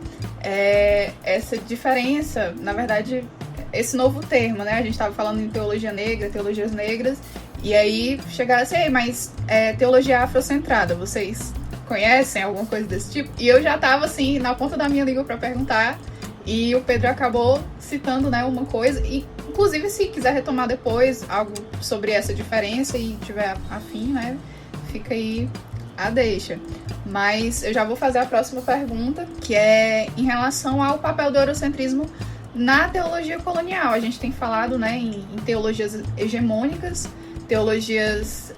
essa diferença, na verdade, esse novo termo, né? A gente estava falando em teologia negra, teologias negras, e aí chegasse aí, mas teologia afrocentrada, vocês conhecem alguma coisa desse tipo? E eu já estava assim, na ponta da minha língua para perguntar, e o Pedro acabou citando, né, uma coisa, e inclusive se quiser retomar depois algo sobre essa diferença e tiver afim, né, fica aí a deixa. Mas eu já vou fazer a próxima pergunta, que é em relação ao papel do eurocentrismo na teologia colonial. A gente tem falado, né, em teologias hegemônicas, teologias,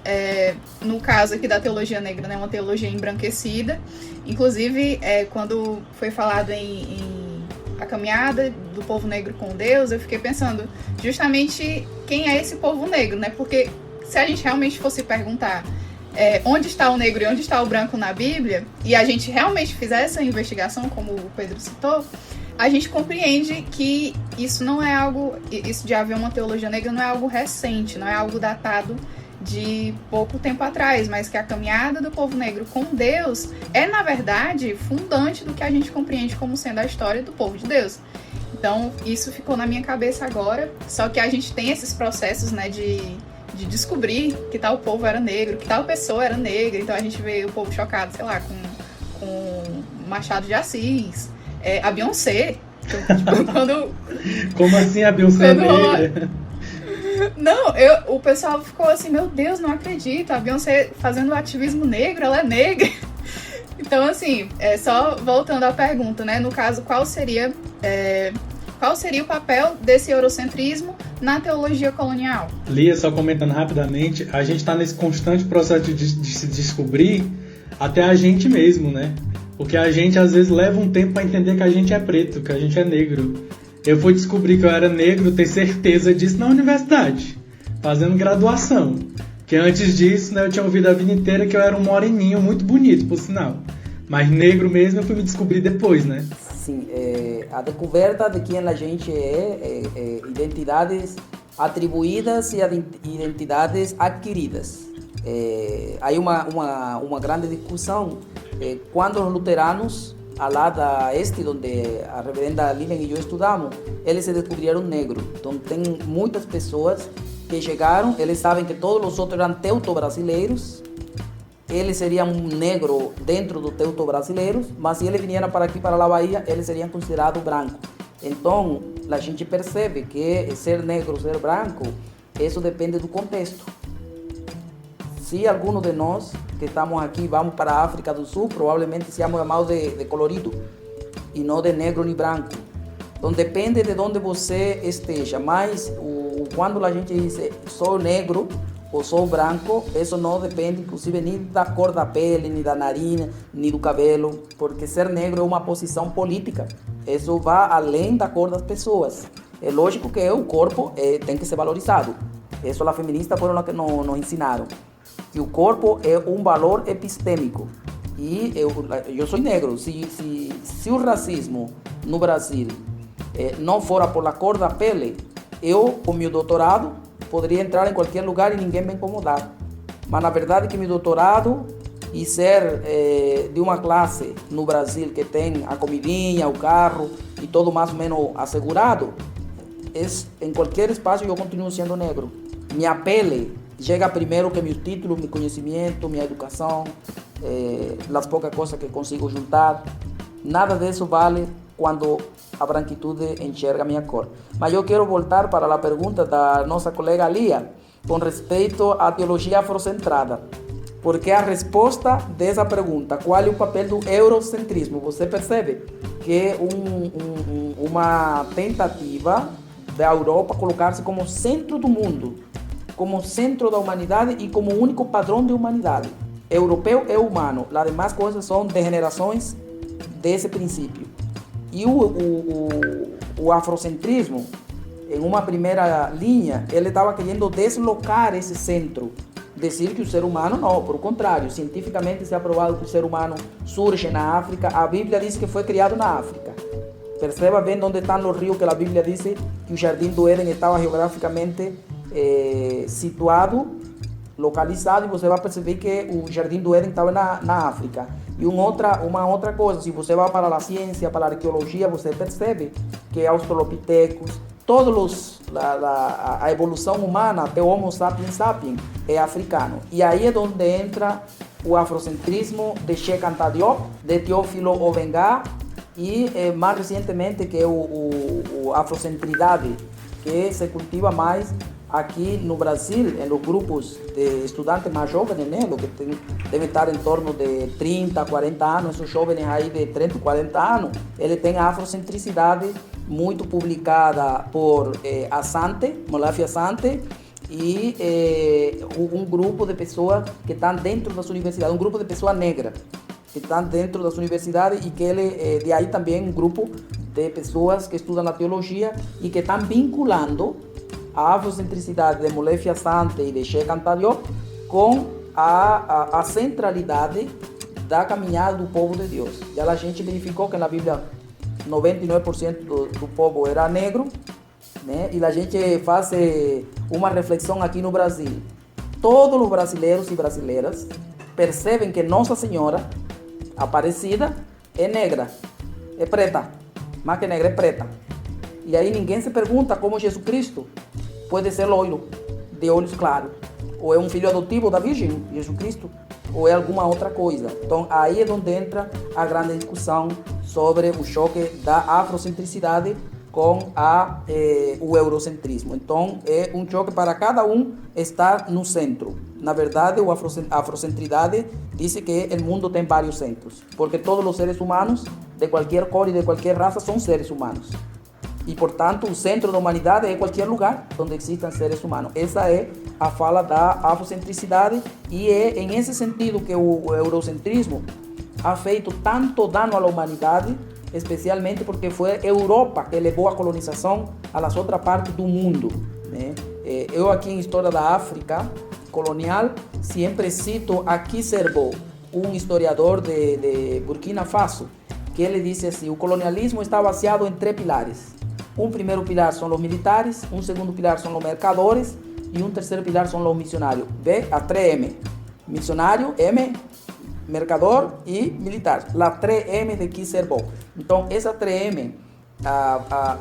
no caso aqui da teologia negra, né, uma teologia embranquecida. Inclusive, quando foi falado em a caminhada do povo negro com Deus, eu fiquei pensando justamente quem é esse povo negro, né? Porque se a gente realmente fosse perguntar onde está o negro e onde está o branco na Bíblia, e a gente realmente fizesse essa investigação, como o Pedro citou, a gente compreende que isso não é algo, isso de haver uma teologia negra não é algo recente, não é algo datado de pouco tempo atrás, mas que a caminhada do povo negro com Deus é, na verdade, fundante do que a gente compreende como sendo a história do povo de Deus. Então, isso ficou na minha cabeça agora, só que a gente tem esses processos, né, de de descobrir que tal povo era negro, que tal pessoa era negra. Então a gente vê o povo chocado, sei lá, com Machado de Assis, a Beyoncé. Tipo, Como assim a Beyoncé é negra? Não, o pessoal ficou assim, meu Deus, não acredito, a Beyoncé fazendo ativismo negro, ela é negra. Então, assim, só voltando à pergunta, né? No caso, qual seria o papel desse eurocentrismo na teologia colonial? Lia, só comentando rapidamente, a gente está nesse constante processo de se descobrir até a gente mesmo, né? Porque a gente, às vezes, leva um tempo para entender que a gente é preto, que a gente é negro. Eu fui descobrir que eu era negro, ter certeza disso na universidade, fazendo graduação. Que antes disso, né, eu tinha ouvido a vida inteira que eu era um moreninho muito bonito, por sinal. Mas negro mesmo eu fui me descobrir depois, né? Sim, a descoberta de quem a gente é identidades atribuídas e identidades adquiridas. Há uma grande discussão quando os luteranos, lá da este, onde a reverenda Lilian e eu estudamos, eles se descobriram negros. Então tem muitas pessoas que chegaram, eles sabem que todos os outros eram teuto-brasileiros, eles seriam um negro dentro do teuto-brasileiros, mas se eles vieram para aqui, para a Bahia, eles seriam considerados brancos. Então, a gente percebe que ser negro, ser branco, isso depende do contexto. Se alguns de nós que estamos aqui vamos para a África do Sul, provavelmente seamos chamados de colorido e não de negro nem branco. Então depende de onde você esteja, mas quando a gente diz sou negro ou sou branco, isso não depende inclusive nem da cor da pele, nem da narina, nem do cabelo, porque ser negro é uma posição política. Isso vai além da cor das pessoas. É lógico que o corpo tem que ser valorizado. Isso as feministas foram as que nos ensinaram. Que o corpo é um valor epistêmico. E eu sou negro. Se o racismo no Brasil não fora por a cor da pele, eu, com meu doutorado, poderia entrar em qualquer lugar e ninguém me incomodar. Mas na verdade que meu doutorado e ser de uma classe no Brasil que tem a comidinha, o carro e todo mais ou menos assegurado, em qualquer espaço eu continuo sendo negro. Minha pele chega primeiro que meu título, meu conhecimento, minha educação, as poucas coisas que consigo juntar. Nada disso vale quando a branquitude enxerga minha cor. Mas eu quero voltar para a pergunta da nossa colega Lia com respeito à teologia afrocentrada. Porque a resposta dessa pergunta, qual é o papel do eurocentrismo? Você percebe que é uma tentativa da Europa colocar-se como centro do mundo, como centro da humanidade e como único padrão de humanidade. Europeu é humano, as demais coisas são degenerações desse princípio. E o afrocentrismo, em uma primeira linha, ele estava querendo deslocar esse centro. Dizer que o ser humano não, por contrário, cientificamente se é provado que o ser humano surge na África. A Bíblia diz que foi criado na África. Perceba bem onde estão os rios que a Bíblia diz que o Jardim do Éden estava geograficamente situado, localizado, e você vai perceber que o Jardim do Éden estava na África. E uma outra coisa, se você vai para a ciência, para a arqueologia, você percebe que australopitecos, a evolução humana, até o Homo sapiens sapiens, é africano. E aí é onde entra o afrocentrismo de Cheikh Anta Diop, de Teófilo Obenga, e mais recentemente que é o afrocentridade, que se cultiva mais aqui no Brasil, nos grupos de estudantes mais jovens, né, que devem estar em torno de 30, 40 anos, esses jovens aí de 30, 40 anos, ele tem a afrocentricidade muito publicada por Asante, Molefe Asante, e um grupo de pessoas que estão dentro das universidades, um grupo de pessoas negras que estão dentro das universidades, e que ele, de aí também um grupo de pessoas que estudam a teologia e que estão vinculando a afrocentricidade de Molefe Asante e de Cheikh Anta Diop com a centralidade da caminhada do povo de Deus. E a gente verificou que na Bíblia 99% do povo era negro, né? E a gente faz uma reflexão aqui no Brasil. Todos os brasileiros e brasileiras percebem que Nossa Senhora Aparecida é negra, é preta, mais que negra, é preta. E aí ninguém se pergunta como Jesus Cristo pode ser loiro, de olhos claros. Ou é um filho adotivo da Virgem, Jesus Cristo, ou é alguma outra coisa. Então, aí é onde entra a grande discussão sobre o choque da afrocentricidade com o eurocentrismo. Então, é um choque para cada um estar no centro. Na verdade, a afrocentridade diz que o mundo tem vários centros, porque todos os seres humanos, de qualquer cor e de qualquer raça, são seres humanos. E, portanto, o centro da humanidade é qualquer lugar onde existam seres humanos. Essa é a fala da afrocentricidade, e é em esse sentido que o eurocentrismo ha feito tanto dano à humanidade, especialmente porque foi a Europa que levou a colonização às outras partes do mundo, né? Eu aqui em História da África colonial sempre cito a Kizerbo, um historiador de Burkina Faso, que ele disse assim: o colonialismo está baseado em 3 pilares. Um primeiro pilar são os militares, um segundo pilar são os mercadores e um terceiro pilar são os missionários. Ve a 3M: missionário, M, mercador e militar. La 3M de Kizerbo. Então, essa 3M,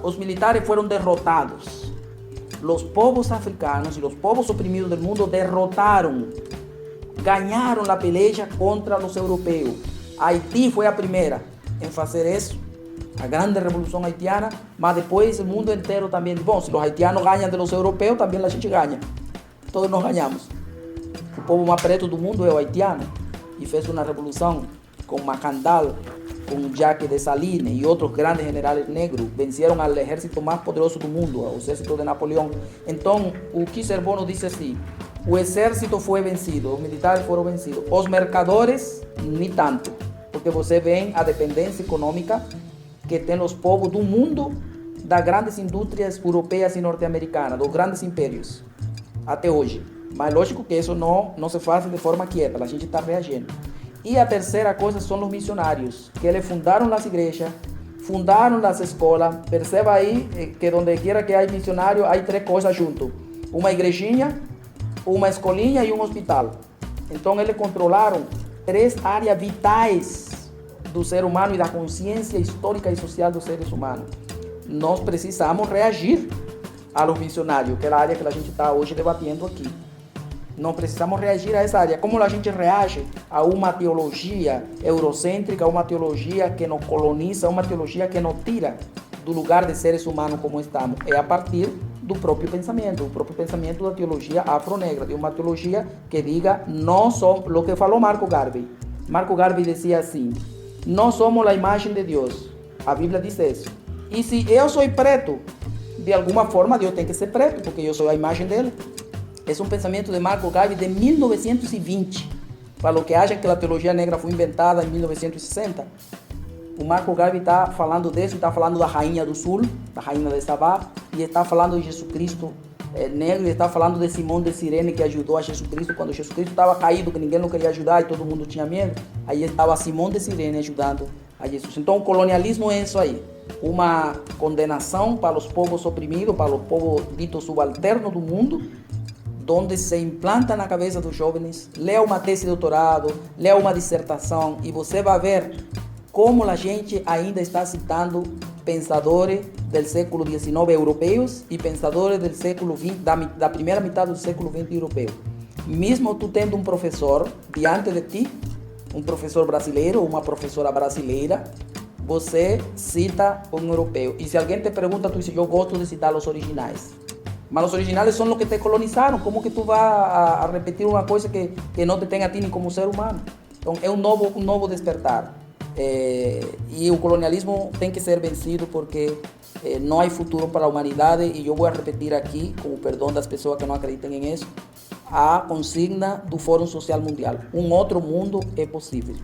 os militares foram derrotados. Os povos africanos e os povos oprimidos do mundo derrotaram, ganharam a peleja contra os europeus. Haiti foi a primeira em fazer isso, a grande revolução haitiana, mas depois o mundo inteiro também. Bom, se os haitianos ganham dos europeus, também a gente ganha. Todos nós ganhamos. O povo mais preto do mundo é o haitiano, e fez uma revolução com Macandal, com Jacques Dessalines e outros grandes generais negros. Venceram o exército mais poderoso do mundo, o exército de Napoleão. Então, o Kizerbo disse assim: o exército foi vencido, os militares foram vencidos, os mercadores nem tanto, porque você vê a dependência econômica que tem os povos do mundo das grandes indústrias europeias e norte-americanas, dos grandes impérios, até hoje. Mas lógico que isso não se faz de forma quieta, a gente está reagindo. E a terceira coisa são os missionários, que eles fundaram as igrejas, fundaram as escolas. Perceba aí que onde quiera que há missionário, há 3 coisas junto: uma igrejinha, uma escolinha e um hospital. Então eles controlaram 3 áreas vitais do ser humano e da consciência histórica e social dos seres humanos. Nós precisamos reagir aos missionários, que é a área que a gente está hoje debatendo aqui. Não precisamos reagir a essa área. Como a gente reage a uma teologia eurocêntrica, uma teologia que nos coloniza, uma teologia que nos tira do lugar de seres humanos como estamos? É a partir do próprio pensamento, o próprio pensamento da teologia afro-negra, de uma teologia que diga: nós somos, o que falou Marco Garvey. Marco Garvey dizia assim: nós somos a imagem de Deus. A Bíblia diz isso. E se eu sou preto, de alguma forma Deus tem que ser preto, porque eu sou a imagem dele. É um pensamento de Marco Garvey de 1920. Para o que acham que a teologia negra foi inventada em 1960, o Marco Garvey está falando disso, está falando da Rainha do Sul, da Rainha de Sabá, e está falando de Jesus Cristo negro, e está falando de Simão de Cirene, que ajudou a Jesus Cristo quando Jesus Cristo estava caído, que ninguém não queria ajudar e todo mundo tinha medo. Aí estava Simão de Cirene ajudando a Jesus. Então o colonialismo é isso aí, uma condenação para os povos oprimidos, para o povo dito subalterno do mundo, onde se implanta na cabeça dos jovens: lê uma tese de doutorado, lê uma dissertação, e você vai ver como a gente ainda está citando pensadores do século XIX europeus e pensadores do século XX, da primeira metade do século XX europeu. Mesmo tu tendo um professor diante de ti, um professor brasileiro ou uma professora brasileira, você cita um europeu. E se alguém te pergunta, tu diz: eu gosto de citar os originais. Mas os originais são os que te colonizaram. Como que tu vai a repetir uma coisa que não te tem a ti nem como ser humano? Então é um novo despertar. E o colonialismo tem que ser vencido, porque não há futuro para a humanidade. E eu vou repetir aqui, com o perdão das pessoas que não acreditam em isso, a consigna do Fórum Social Mundial: um outro mundo é possível.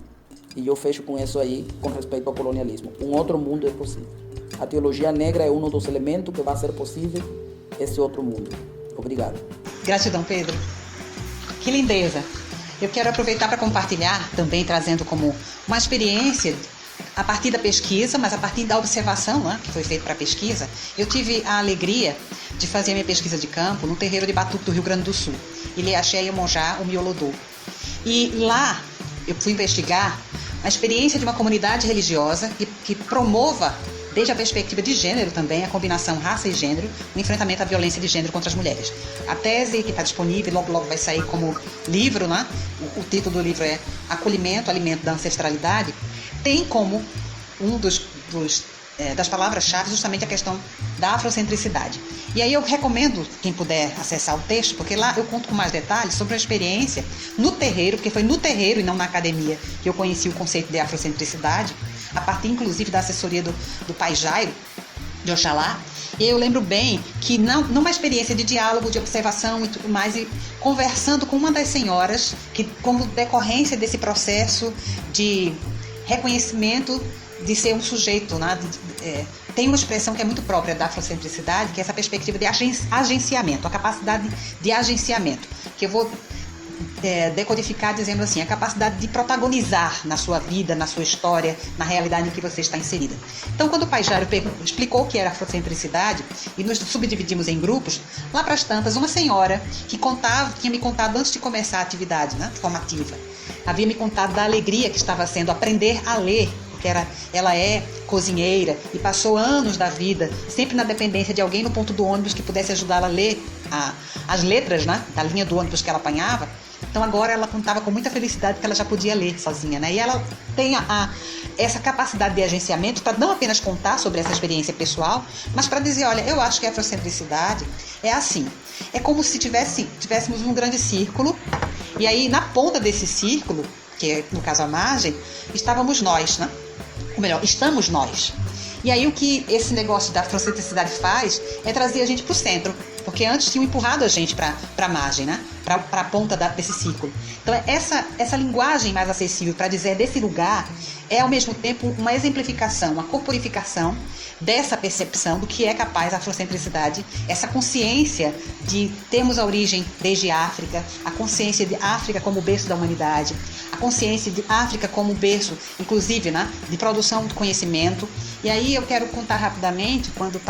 E eu fecho com isso aí, com respeito ao colonialismo. Um outro mundo é possível. A teologia negra é um dos elementos que vai ser possível esse outro mundo. Obrigado. Gratidão, Pedro. Que lindeza. Eu quero aproveitar para compartilhar, também trazendo como uma experiência a partir da pesquisa, mas a partir da observação, né, que foi feita para a pesquisa. Eu tive a alegria de fazer a minha pesquisa de campo no terreiro de Batuque do Rio Grande do Sul, Ilê-Axé, Iemonjá, o Miolodô. E lá eu fui investigar a experiência de uma comunidade religiosa que promova desde a perspectiva de gênero também, a combinação raça e gênero, no enfrentamento à violência de gênero contra as mulheres. A tese que está disponível, logo vai sair como livro, né? O título do livro é Acolhimento, Alimento da Ancestralidade, tem como um das palavras-chave justamente a questão da afrocentricidade. E aí eu recomendo quem puder acessar o texto, porque lá eu conto com mais detalhes sobre a experiência no terreiro, porque foi no terreiro e não na academia que eu conheci o conceito de afrocentricidade, a partir inclusive da assessoria do Pai Jairo, de Oxalá. E eu lembro bem que numa experiência de diálogo, de observação e tudo mais, e conversando com uma das senhoras, que como decorrência desse processo de reconhecimento de ser um sujeito, né? Tem uma expressão que é muito própria da afrocentricidade, que é essa perspectiva de agenciamento, a capacidade de agenciamento, que eu vou decodificar dizendo assim, a capacidade de protagonizar na sua vida, na sua história, na realidade em que você está inserida. Então, quando o Pai Jairo explicou o que era afrocentricidade e nos subdividimos em grupos, lá para as tantas, uma senhora que tinha me contado antes de começar a atividade, né, formativa, havia me contado da alegria que estava sendo aprender a ler, porque ela é cozinheira e passou anos da vida sempre na dependência de alguém no ponto do ônibus que pudesse ajudá-la a ler as letras, né, da linha do ônibus que ela apanhava. Então agora ela contava com muita felicidade que ela já podia ler sozinha, né? E ela tem essa capacidade de agenciamento para não apenas contar sobre essa experiência pessoal, mas para dizer, olha, eu acho que a afrocentricidade é assim. É como se tivéssemos um grande círculo, e aí na ponta desse círculo, que é no caso a margem, estávamos nós, né? Ou melhor, estamos nós. E aí o que esse negócio da afrocentricidade faz é trazer a gente para o centro, porque antes tinham empurrado a gente para a margem, né? Para a ponta desse círculo. Então essa linguagem mais acessível para dizer desse lugar é ao mesmo tempo uma exemplificação, uma corporificação dessa percepção do que é capaz a afrocentricidade, essa consciência de termos a origem desde a África, a consciência de África como berço da humanidade, a consciência de África como berço, inclusive, né, de produção de conhecimento. E aí eu quero contar rapidamente, quando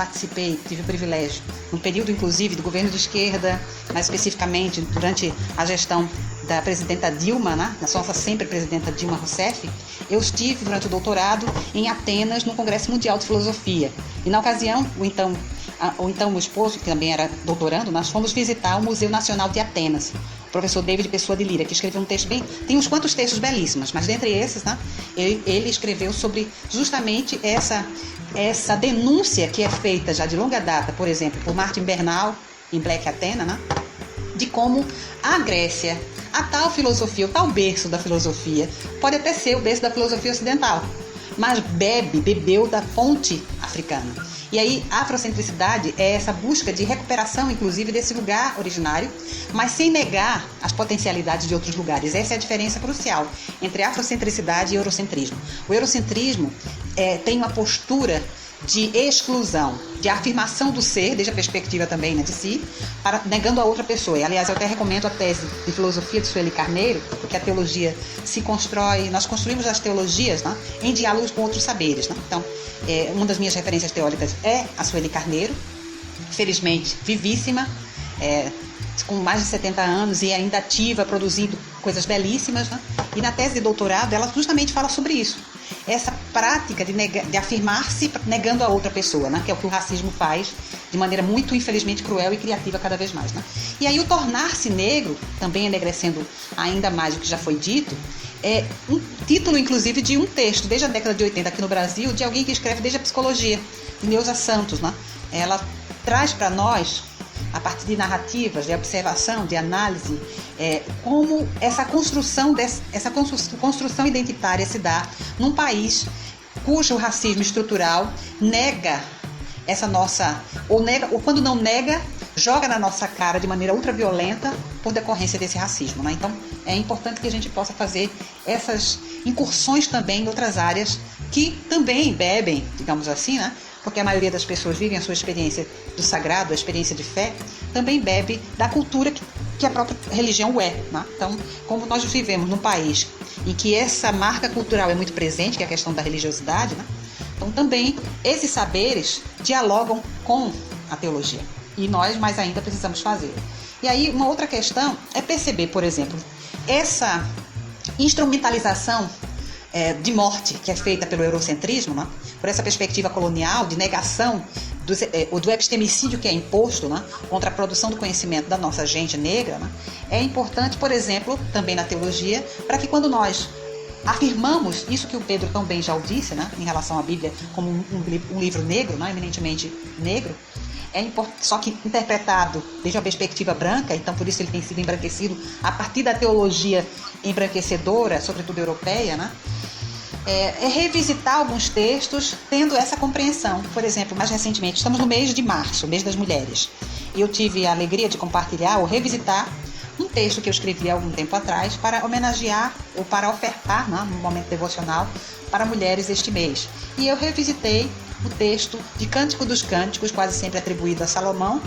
tive o privilégio, no período inclusive do governo de esquerda, mais especificamente durante a gestão da presidenta Dilma, né, da nossa sempre presidenta Dilma Rousseff, eu estive durante o doutorado em Atenas, no Congresso Mundial de Filosofia. E na ocasião, o então meu esposo, que também era doutorando, nós fomos visitar o Museu Nacional de Atenas, o professor David Pessoa de Lira, que escreveu um texto tem uns quantos textos belíssimos, mas dentre esses, né, ele escreveu sobre justamente essa denúncia que é feita já de longa data, por exemplo, por Martin Bernal, em Black Athena, né, de como a Grécia, a tal filosofia, o tal berço da filosofia, pode até ser o berço da filosofia ocidental, mas bebeu da fonte africana. E aí a afrocentricidade é essa busca de recuperação, inclusive, desse lugar originário, mas sem negar as potencialidades de outros lugares. Essa é a diferença crucial entre afrocentricidade e eurocentrismo. O eurocentrismo tem uma postura de exclusão, de afirmação do ser, desde a perspectiva também, né, de si, negando a outra pessoa. E, aliás, eu até recomendo a tese de filosofia de Sueli Carneiro, porque a teologia se constrói, nós construímos as teologias, né, em diálogos com outros saberes. Né? Então, uma das minhas referências teóricas é a Sueli Carneiro, felizmente vivíssima, com mais de 70 anos e ainda ativa, produzindo coisas belíssimas. Né? E na tese de doutorado, ela justamente fala sobre isso. Essa prática de afirmar-se negando a outra pessoa, né? Que é o que o racismo faz de maneira muito, infelizmente, cruel e criativa cada vez mais. Né? E aí o tornar-se negro, também enegrecendo ainda mais o que já foi dito, é um título, inclusive, de um texto, desde a década de 80 aqui no Brasil, de alguém que escreve desde a psicologia, de Neuza Santos. Né? Ela traz para nós, a partir de narrativas, de observação, de análise, como essa construção identitária se dá num país cujo racismo estrutural nega essa nossa, ou quando não nega, joga na nossa cara de maneira ultraviolenta por decorrência desse racismo. Né? Então, é importante que a gente possa fazer essas incursões também em outras áreas que também bebem, digamos assim, né? Porque a maioria das pessoas vivem a sua experiência do sagrado, a experiência de fé, também bebe da cultura que a própria religião é. Né? Então, como nós vivemos num país em que essa marca cultural é muito presente, que é a questão da religiosidade, né? Então também esses saberes dialogam com a teologia. E nós, mais ainda, precisamos fazer. E aí, uma outra questão é perceber, por exemplo, essa instrumentalização de morte que é feita pelo eurocentrismo, né? Por essa perspectiva colonial de negação do epistemicídio que é imposto, né? Contra a produção do conhecimento da nossa gente negra, né? É importante, por exemplo, também na teologia, para que quando nós afirmamos isso que o Pedro tão bem já o disse, né? Em relação à Bíblia como um livro negro, né? Eminentemente negro, só que interpretado desde uma perspectiva branca, então por isso ele tem sido embranquecido a partir da teologia embranquecedora, sobretudo europeia, né? É revisitar alguns textos tendo essa compreensão. Por exemplo, mais recentemente, estamos no mês de março, mês das mulheres, e eu tive a alegria de compartilhar ou revisitar um texto que eu escrevi há algum tempo atrás para homenagear ou para ofertar, né, num momento devocional para mulheres este mês. E eu revisitei o texto de Cântico dos Cânticos, quase sempre atribuído a Salomão,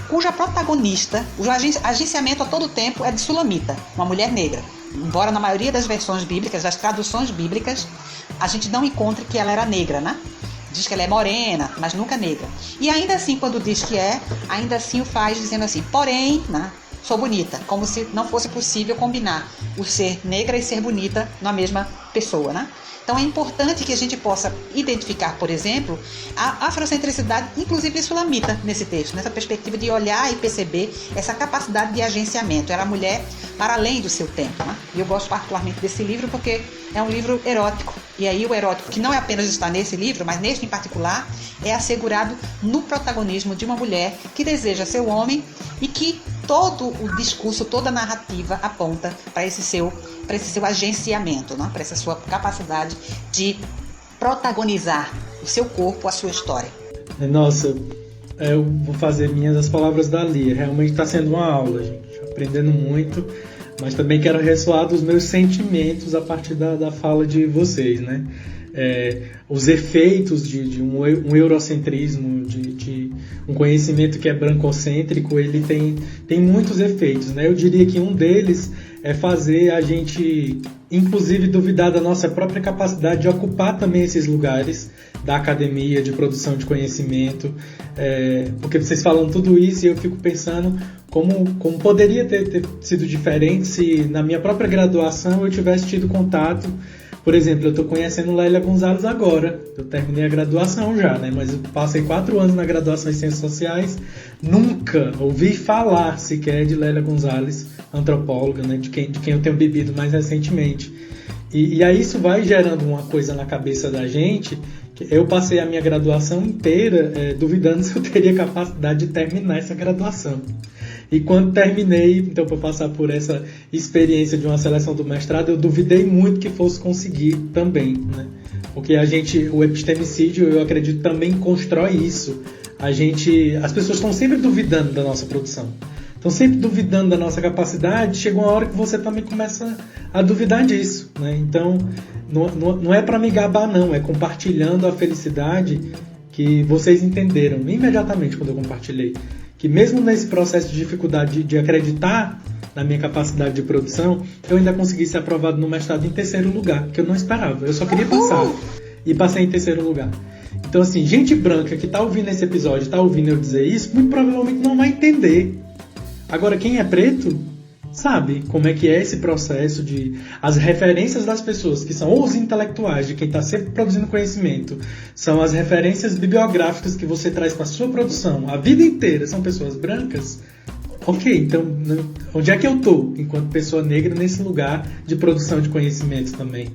cuja protagonista, o agenciamento a todo tempo é de Sulamita, uma mulher negra. Embora na maioria das versões bíblicas, das traduções bíblicas, a gente não encontre que ela era negra, né? Diz que ela é morena, mas nunca negra. E ainda assim, quando diz que é, ainda assim o faz dizendo assim, porém, né, sou bonita, como se não fosse possível combinar o ser negra e ser bonita na mesma pessoa, né? Então é importante que a gente possa identificar, por exemplo, a afrocentricidade, inclusive sulamita, nesse texto, nessa perspectiva de olhar e perceber essa capacidade de agenciamento. Era a mulher para além do seu tempo, né? E eu gosto particularmente desse livro porque é um livro erótico. E aí o erótico, que não é apenas está nesse livro, mas neste em particular, é assegurado no protagonismo de uma mulher que deseja ser homem e que todo o discurso, toda a narrativa aponta para esse seu agenciamento, né? Para essa sua capacidade de protagonizar o seu corpo, a sua história. Nossa, eu vou fazer minhas as palavras da Lia. Realmente está sendo uma aula, gente. Aprendendo muito, mas também quero ressoar dos meus sentimentos a partir da fala de vocês, né? Os efeitos de um eurocentrismo, de um conhecimento que é brancocêntrico, ele tem muitos efeitos, né? Eu diria que um deles é fazer a gente, inclusive, duvidar da nossa própria capacidade de ocupar também esses lugares da academia, de produção de conhecimento, porque vocês falam tudo isso e eu fico pensando como poderia ter sido diferente se na minha própria graduação eu tivesse tido contato. Por exemplo, eu estou conhecendo Lélia Gonzalez agora. Eu terminei a graduação já, né? Mas eu passei 4 anos na graduação em Ciências Sociais. Nunca ouvi falar sequer de Lélia Gonzalez, antropóloga, né? de quem eu tenho bebido mais recentemente. E aí isso vai gerando uma coisa na cabeça da gente. Que eu passei a minha graduação inteira duvidando se eu teria capacidade de terminar essa graduação. E quando terminei, então, para passar por essa experiência de uma seleção do mestrado, eu duvidei muito que fosse conseguir também, né? Porque o epistemicídio, eu acredito, também constrói isso. As pessoas estão sempre duvidando da nossa produção, estão sempre duvidando da nossa capacidade. Chega uma hora que você também começa a duvidar disso, né? Então, não é para me gabar, não, é compartilhando a felicidade que vocês entenderam imediatamente quando eu compartilhei. Que mesmo nesse processo de dificuldade de acreditar na minha capacidade de produção, eu ainda consegui ser aprovado no mestrado em 3º lugar, que eu não esperava. Eu só queria passar. E passei em 3º lugar. Então, assim, gente branca que está ouvindo esse episódio, está ouvindo eu dizer isso, muito provavelmente não vai entender. Agora, quem é preto, sabe como é que é esse processo de... As referências das pessoas, que são os intelectuais, de quem está sempre produzindo conhecimento, são as referências bibliográficas que você traz para a sua produção a vida inteira, são pessoas brancas. Ok, então onde é que eu estou enquanto pessoa negra nesse lugar de produção de conhecimento também?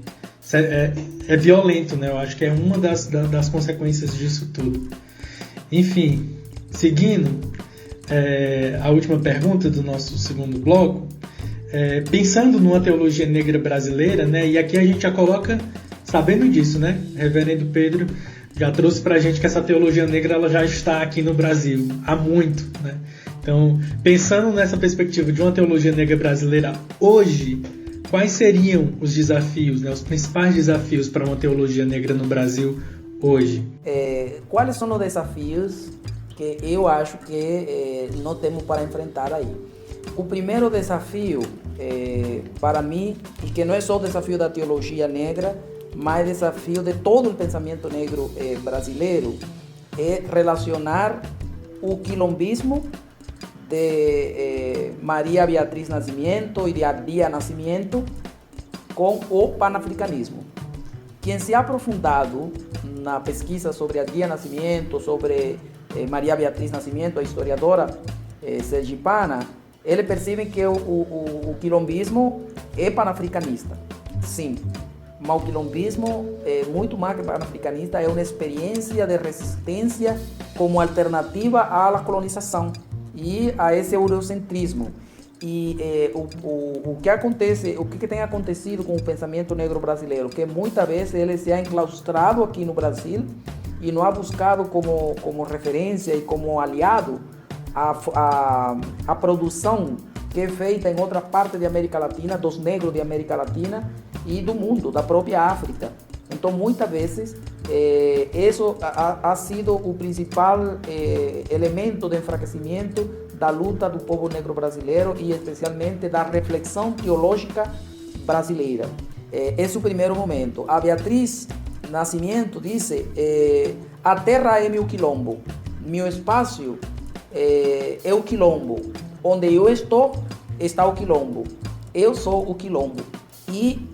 É violento, né? Eu acho que é uma das consequências disso tudo. Enfim, seguindo... a última pergunta do nosso segundo bloco, pensando numa teologia negra brasileira, né, e aqui a gente já coloca, sabendo disso, né, Reverendo Pedro já trouxe para a gente que essa teologia negra ela já está aqui no Brasil há muito, né? Então, pensando nessa perspectiva de uma teologia negra brasileira hoje, quais seriam os desafios, né, os principais desafios para uma teologia negra no Brasil hoje? Quais são os desafios que eu acho que não temos para enfrentar aí? O primeiro desafio, para mim, e que não é só o desafio da teologia negra, mas desafio de todo o pensamento negro brasileiro, é relacionar o quilombismo de Maria Beatriz Nascimento e de Abdia Nascimento com o panafricanismo. Quem se ha aprofundado na pesquisa sobre a Dia Nascimento, sobre Maria Beatriz Nascimento, a historiadora sergipana, ele percebe que o quilombismo é panafricanista. Sim, mas o quilombismo é muito mais que panafricanista, é uma experiência de resistência como alternativa à colonização e a esse eurocentrismo. E o que acontece, o que tem acontecido com o pensamento negro brasileiro, que muitas vezes ele se ha enclaustrado aqui no Brasil e não ha buscado como referência e como aliado a produção que é feita em outra parte da América Latina, dos negros da América Latina e do mundo, da própria África. Então, muitas vezes, isso ha sido o principal elemento de enfraquecimento da luta do povo negro brasileiro e especialmente da reflexão teológica brasileira. Esse é o primeiro momento. A Beatriz Nascimento disse: a terra é meu quilombo, meu espaço é o quilombo, onde eu estou está o quilombo, eu sou o quilombo. E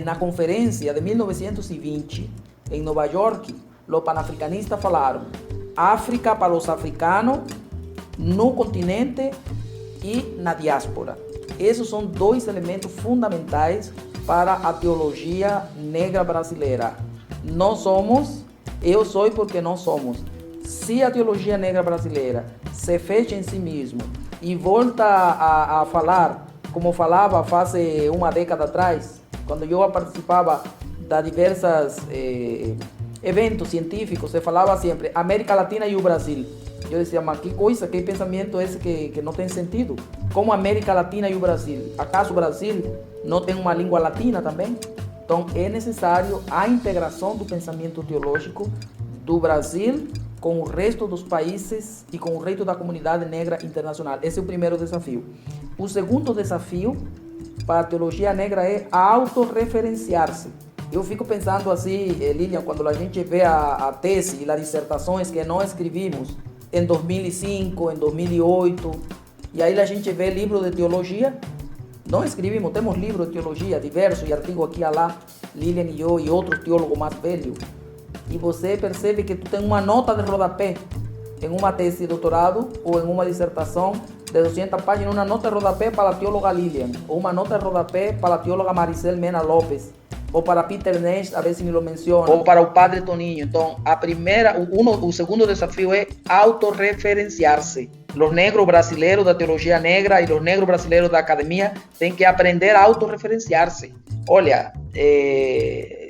na conferência de 1920 em Nova York, os panafricanistas falaram: África para os africanos, no continente e na diáspora. Esses são dois elementos fundamentais para a teologia negra brasileira. Nós somos, eu sou porque nós somos. Se a teologia negra brasileira se fecha em si mesmo e volta a falar como falava faz uma década atrás, quando eu participava de diversos eventos científicos, se falava sempre América Latina e o Brasil. Eu dizia, mas que coisa, que pensamento é esse que não tem sentido? Como América Latina e o Brasil? Acaso o Brasil não tem uma língua latina também? Então é necessário a integração do pensamento teológico do Brasil com o resto dos países e com o resto da comunidade negra internacional. Esse é o primeiro desafio. O segundo desafio para a teologia negra é autorreferenciar-se. Eu fico pensando assim, Lilian, quando a gente vê a tese e as dissertações que nós escrevimos em 2005, em 2008, e aí a gente vê livros de teologia, nós escrevimos, temos livros de teologia diversos e artigos aqui e lá, Lilian e eu e outros teólogos mais velhos, e você percebe que tu tem uma nota de rodapé em uma tese de doutorado ou em uma dissertação de 200 páginas, uma nota de rodapé para a teóloga Lilian, ou uma nota de rodapé para a teóloga Maricel Mena Lopes, ou para Peter Ness, a ver se me lo menciona, ou para o Padre Toninho. Então, o segundo desafio é autorreferenciar-se. Os negros brasileiros da teologia negra e os negros brasileiros da academia têm que aprender a autorreferenciar-se. Olha,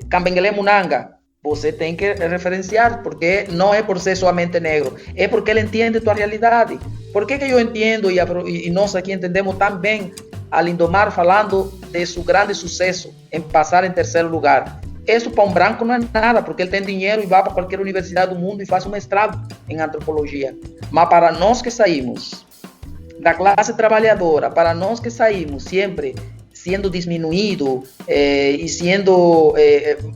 Kambengele Munanga, você tem que referenciar, porque não é por ser somente negro, é porque ele entende tua realidade. Por que eu entendo e nós aqui entendemos tão bem a Lindomar falando de seu grande sucesso em passar em terceiro lugar? Isso para um branco não é nada, porque ele tem dinheiro e vai para qualquer universidade do mundo e faz um mestrado em antropologia. Mas para nós que saímos da classe trabalhadora, para nós que saímos sempre sendo diminuído e sendo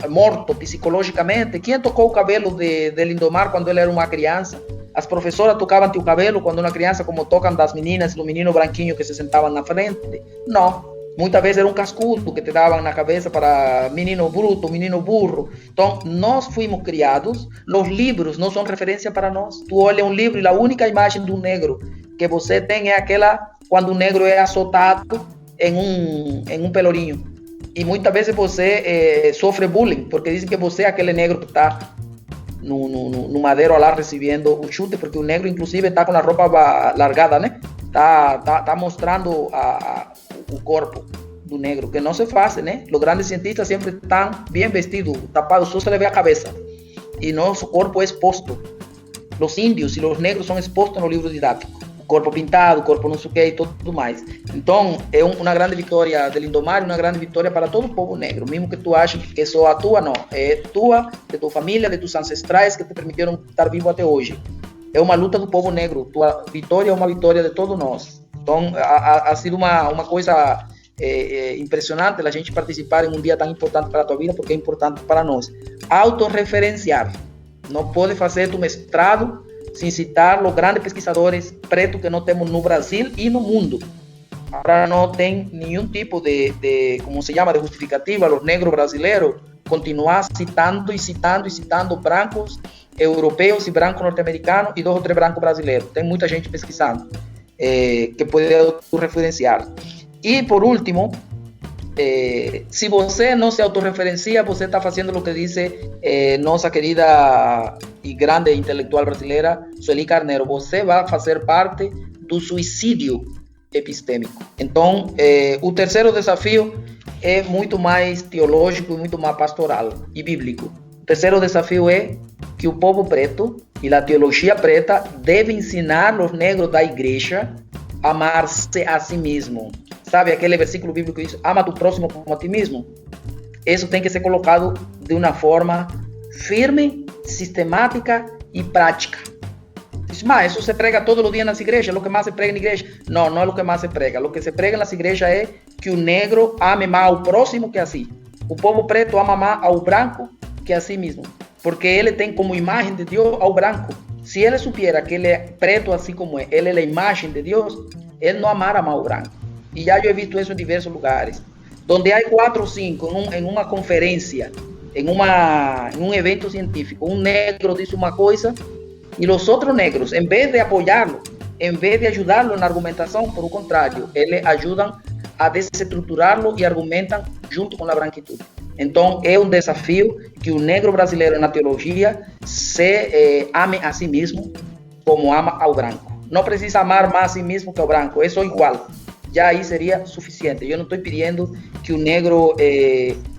morto psicologicamente, quem tocou o cabelo de Lindomar quando ele era uma criança? As professoras tocavam teu cabelo quando uma criança, como tocam das meninas, do menino branquinho que se sentavam na frente? Não. Muitas vezes era um cascudo que te davam na cabeça para menino bruto, menino burro. Então, nós fomos criados, os livros não são referência para nós. Tu olha um livro e a única imagem do negro que você tem é aquela quando o negro é azotado em um pelourinho. E muitas vezes você sofre bullying, porque dizem que você é aquele negro que está no madeiro lá recebendo o chute, porque o negro inclusive está com a roupa largada, né? Tá mostrando o corpo do negro, que não se faz, né? Os grandes cientistas sempre estão bem vestidos, tapados, só se lhe vê a cabeça. E nosso corpo é exposto. Os índios e os negros são expostos no livro didático. O corpo pintado, o corpo não sei o que e tudo mais. Então, é uma grande vitória de Lindomar e uma grande vitória para todo o povo negro. Mesmo que tu aches que só a tua, não. É tua, de tua família, de tus ancestrais que te permitiram estar vivo até hoje. É uma luta do povo negro. Tua vitória é uma vitória de todos nós. Então, ha sido uma coisa impressionante a gente participar em um dia tão importante para a tua vida, porque é importante para nós. Autorreferenciar. Não pode fazer tu mestrado sem citar os grandes pesquisadores pretos que nós temos no Brasil e no mundo. Ahora no tem nenhum tipo de como se llama, de justificativa los negros brasileiros continuar citando brancos europeus e brancos norte-americanos e 2 ou 3 brancos brasileiros. Tem muita gente pesquisando que pode autorreferenciar. E por último, se você não se autorreferencia, você está fazendo o que diz nossa querida e grande intelectual brasileira Sueli Carneiro. Você vai fazer parte do suicídio epistêmico. Então, o terceiro desafio é muito mais teológico, muito mais pastoral e bíblico. O terceiro desafio é que o povo preto e a teologia preta devem ensinar os negros da igreja a amar-se a si mesmo. Sabe aquele versículo bíblico que diz, ama tu próximo como a ti mesmo? Isso tem que ser colocado de uma forma firme, sistemática e prática. Mas isso se prega todos os dias nas igrejas, o que mais se prega na igreja? Não, não é o que mais se prega. O que se prega nas igrejas é que o negro ame mais ao próximo que a si. O povo preto ama mais ao branco que a si mesmo. Porque ele tem como imagem de Deus ao branco. Se ele supiera que ele é preto assim como é, ele é a imagem de Deus, ele não amara mais ao branco. E já eu he visto isso em diversos lugares. Donde há 4 ou 5 em uma conferência, em um evento científico, um negro diz uma coisa e os outros negros, em vez de apoiá-lo, em vez de ajudá-lo na argumentação, por o contrário, eles ajudam a desestruturá-lo e argumentam junto com a branquitude. Então, é um desafio que o negro brasileiro na teologia se ame a si mesmo como ama ao branco. Não precisa amar mais a si mesmo que ao branco, é só igual. Já aí seria suficiente. Eu não estou pedindo que o negro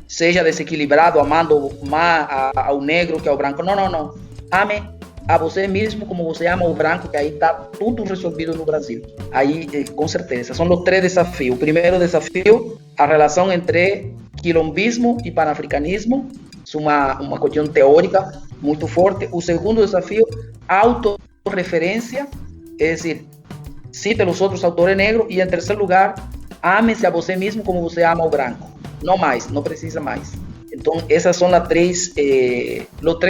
seja desequilibrado, amando mais ao negro que ao branco. Não, não, não. Ame a você mesmo como você ama o branco, que aí está tudo resolvido no Brasil. Aí, com certeza, são os 3 desafios. O primeiro desafio, a relação entre quilombismo e panafricanismo, é uma questão teórica muito forte. O segundo desafio, autorreferência, é dizer, cite os outros autores negros. E em terceiro lugar, ame-se a você mesmo como você ama o branco. Não mais, não precisa mais. Então, essas são os 3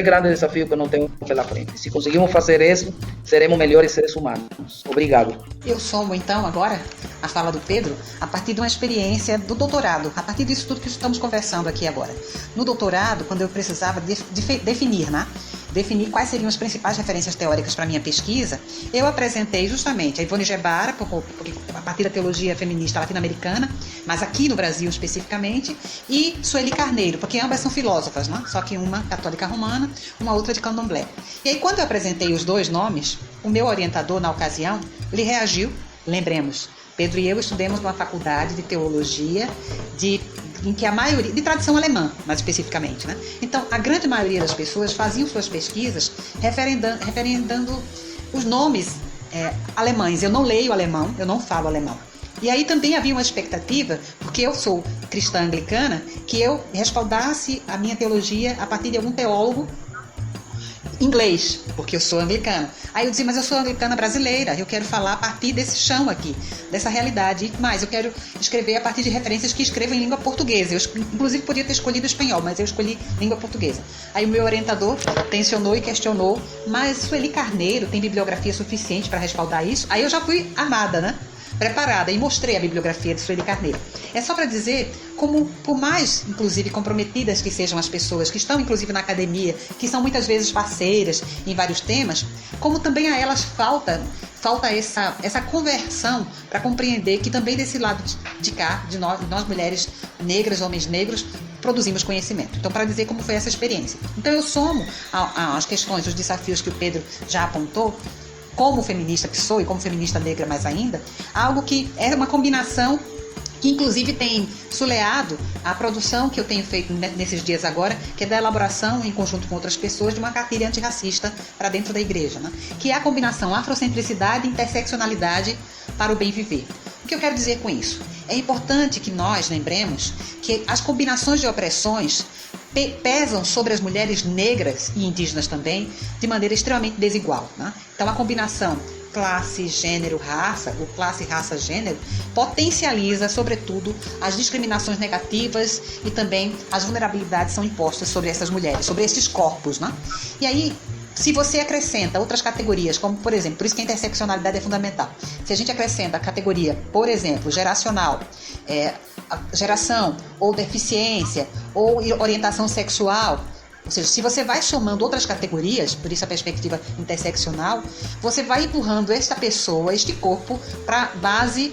grandes desafios que nós temos pela frente. Se conseguimos fazer isso, seremos melhores seres humanos. Obrigado. Eu somo, então, agora, a fala do Pedro, a partir de uma experiência do doutorado, a partir disso tudo que estamos conversando aqui agora. No doutorado, quando eu precisava definir quais seriam as principais referências teóricas para a minha pesquisa, eu apresentei justamente a Ivone Gebara, porque a partir da teologia feminista latino-americana, mas aqui no Brasil especificamente, e Sueli Carneiro, porque ambas são filósofas, né? Só que uma católica romana, uma outra de candomblé. E aí, quando eu apresentei os 2 nomes, o meu orientador, na ocasião, ele reagiu. Lembremos, Pedro e eu estudamos numa faculdade de teologia em que a maioria, de tradição alemã, mais especificamente, né? Então, a grande maioria das pessoas faziam suas pesquisas referendando os nomes alemães. Eu não leio alemão, eu não falo alemão. E aí também havia uma expectativa, porque eu sou cristã anglicana, que eu respaldasse a minha teologia a partir de algum teólogo inglês, porque eu sou anglicana. Aí eu dizia, mas eu sou anglicana brasileira, eu quero falar a partir desse chão aqui, dessa realidade. Mas eu quero escrever a partir de referências que escrevam em língua portuguesa. Eu, inclusive, podia ter escolhido espanhol, mas eu escolhi língua portuguesa. Aí o meu orientador tensionou e questionou, mas Sueli Carneiro tem bibliografia suficiente para respaldar isso? Aí eu já fui armada, né? Preparada, e mostrei a bibliografia de Sueli Carneiro. É só para dizer como, por mais, inclusive, comprometidas que sejam as pessoas que estão, inclusive, na academia, que são muitas vezes parceiras em vários temas, como também a elas falta essa conversão para compreender que também desse lado de cá, de nós mulheres negras, homens negros, produzimos conhecimento. Então, para dizer como foi essa experiência. Então, eu somo as questões, os desafios que o Pedro já apontou, como feminista que sou e como feminista negra mais ainda, algo que é uma combinação que inclusive tem suleado a produção que eu tenho feito nesses dias agora, que é da elaboração em conjunto com outras pessoas de uma cartilha antirracista para dentro da igreja, né? Que é a combinação afrocentricidade e interseccionalidade para o bem viver. O que eu quero dizer com isso? É importante que nós lembremos que as combinações de opressões pesam sobre as mulheres negras e indígenas também de maneira extremamente desigual, né? Então a combinação classe, gênero, raça, ou classe, raça, gênero, potencializa, sobretudo, as discriminações negativas e também as vulnerabilidades são impostas sobre essas mulheres, sobre esses corpos, né? E aí, Se você acrescenta outras categorias, como por exemplo, por isso que a interseccionalidade é fundamental. Se a gente acrescenta a categoria, por exemplo, geracional, geração ou deficiência ou orientação sexual, ou seja, se você vai somando outras categorias, por isso a perspectiva interseccional, você vai empurrando esta pessoa, este corpo, para a base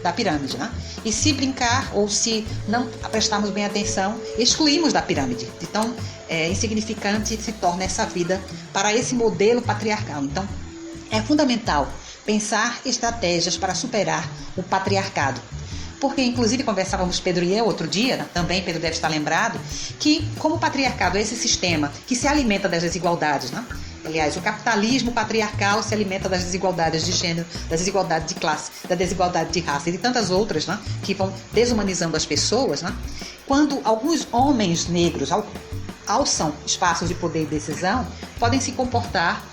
da pirâmide, né? E se brincar ou se não prestarmos bem atenção, excluímos da pirâmide. Então, insignificante se torna essa vida para esse modelo patriarcal. Então, é fundamental pensar estratégias para superar o patriarcado. Porque, inclusive, conversávamos, Pedro e eu, outro dia, né? Também Pedro deve estar lembrado, que como o patriarcado é esse sistema que se alimenta das desigualdades, né? Aliás, o capitalismo patriarcal se alimenta das desigualdades de gênero, das desigualdades de classe, da desigualdade de raça e de tantas outras, né, que vão desumanizando as pessoas. Né? Quando alguns homens negros alçam espaços de poder e decisão, podem se comportar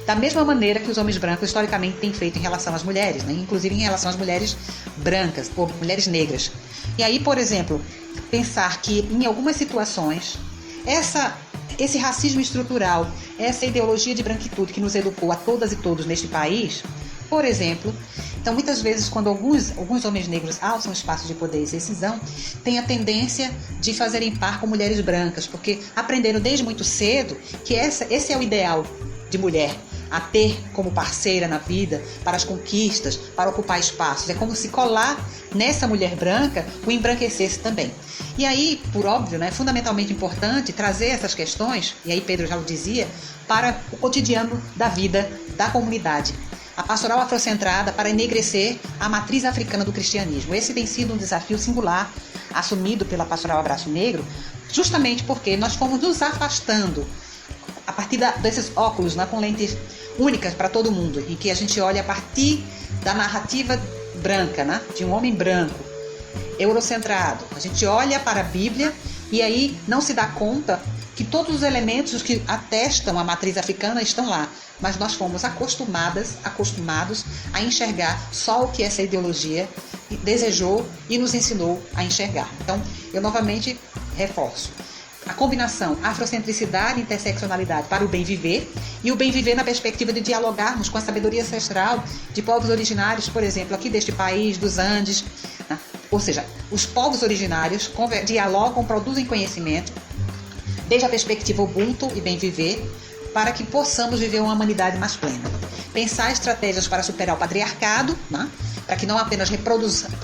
da mesma maneira que os homens brancos historicamente têm feito em relação às mulheres, né? Inclusive em relação às mulheres brancas, ou mulheres negras. E aí, por exemplo, pensar que em algumas situações, esse racismo estrutural, essa ideologia de branquitude que nos educou a todas e todos neste país, por exemplo, então muitas vezes quando alguns homens negros alçam espaços de poder e decisão, têm a tendência de fazerem par com mulheres brancas, porque aprenderam desde muito cedo que esse é o ideal de mulher, a ter como parceira na vida, para as conquistas, para ocupar espaços. É como se colar nessa mulher branca o embranquecesse também. E aí, por óbvio, né, é fundamentalmente importante trazer essas questões, e aí Pedro já o dizia, para o cotidiano da vida da comunidade. A pastoral afrocentrada para enegrecer a matriz africana do cristianismo. Esse tem sido um desafio singular assumido pela pastoral Abraço Negro, justamente porque nós fomos nos afastando a partir desses óculos, né, com lentes únicas para todo mundo, em que a gente olha a partir da narrativa branca, né, de um homem branco, eurocentrado. A gente olha para a Bíblia e aí não se dá conta que todos os elementos que atestam a matriz africana estão lá, mas nós fomos acostumados a enxergar só o que essa ideologia desejou e nos ensinou a enxergar. Então, eu novamente reforço a combinação afrocentricidade e interseccionalidade para o bem viver, e o bem viver na perspectiva de dialogarmos com a sabedoria ancestral de povos originários, por exemplo, aqui deste país, dos Andes, né? Ou seja, os povos originários dialogam, produzem conhecimento, desde a perspectiva Ubuntu e bem viver, para que possamos viver uma humanidade mais plena. Pensar estratégias para superar o patriarcado, né? Para que não apenas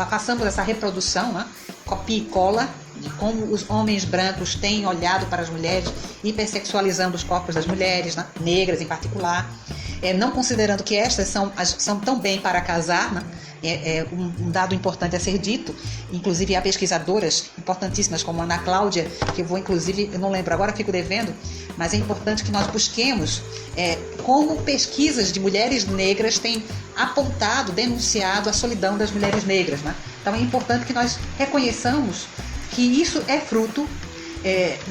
façamos essa reprodução, né? Copia e cola, de como os homens brancos têm olhado para as mulheres, hipersexualizando os corpos das mulheres, né? Negras em particular, não considerando que estas são tão bem para casar, né? Um dado importante a ser dito, inclusive há pesquisadoras importantíssimas como a Ana Cláudia, que eu vou inclusive, eu não lembro agora, fico devendo, mas é importante que nós busquemos como pesquisas de mulheres negras têm apontado, denunciado a solidão das mulheres negras, né? Então é importante que nós reconheçamos que isso é fruto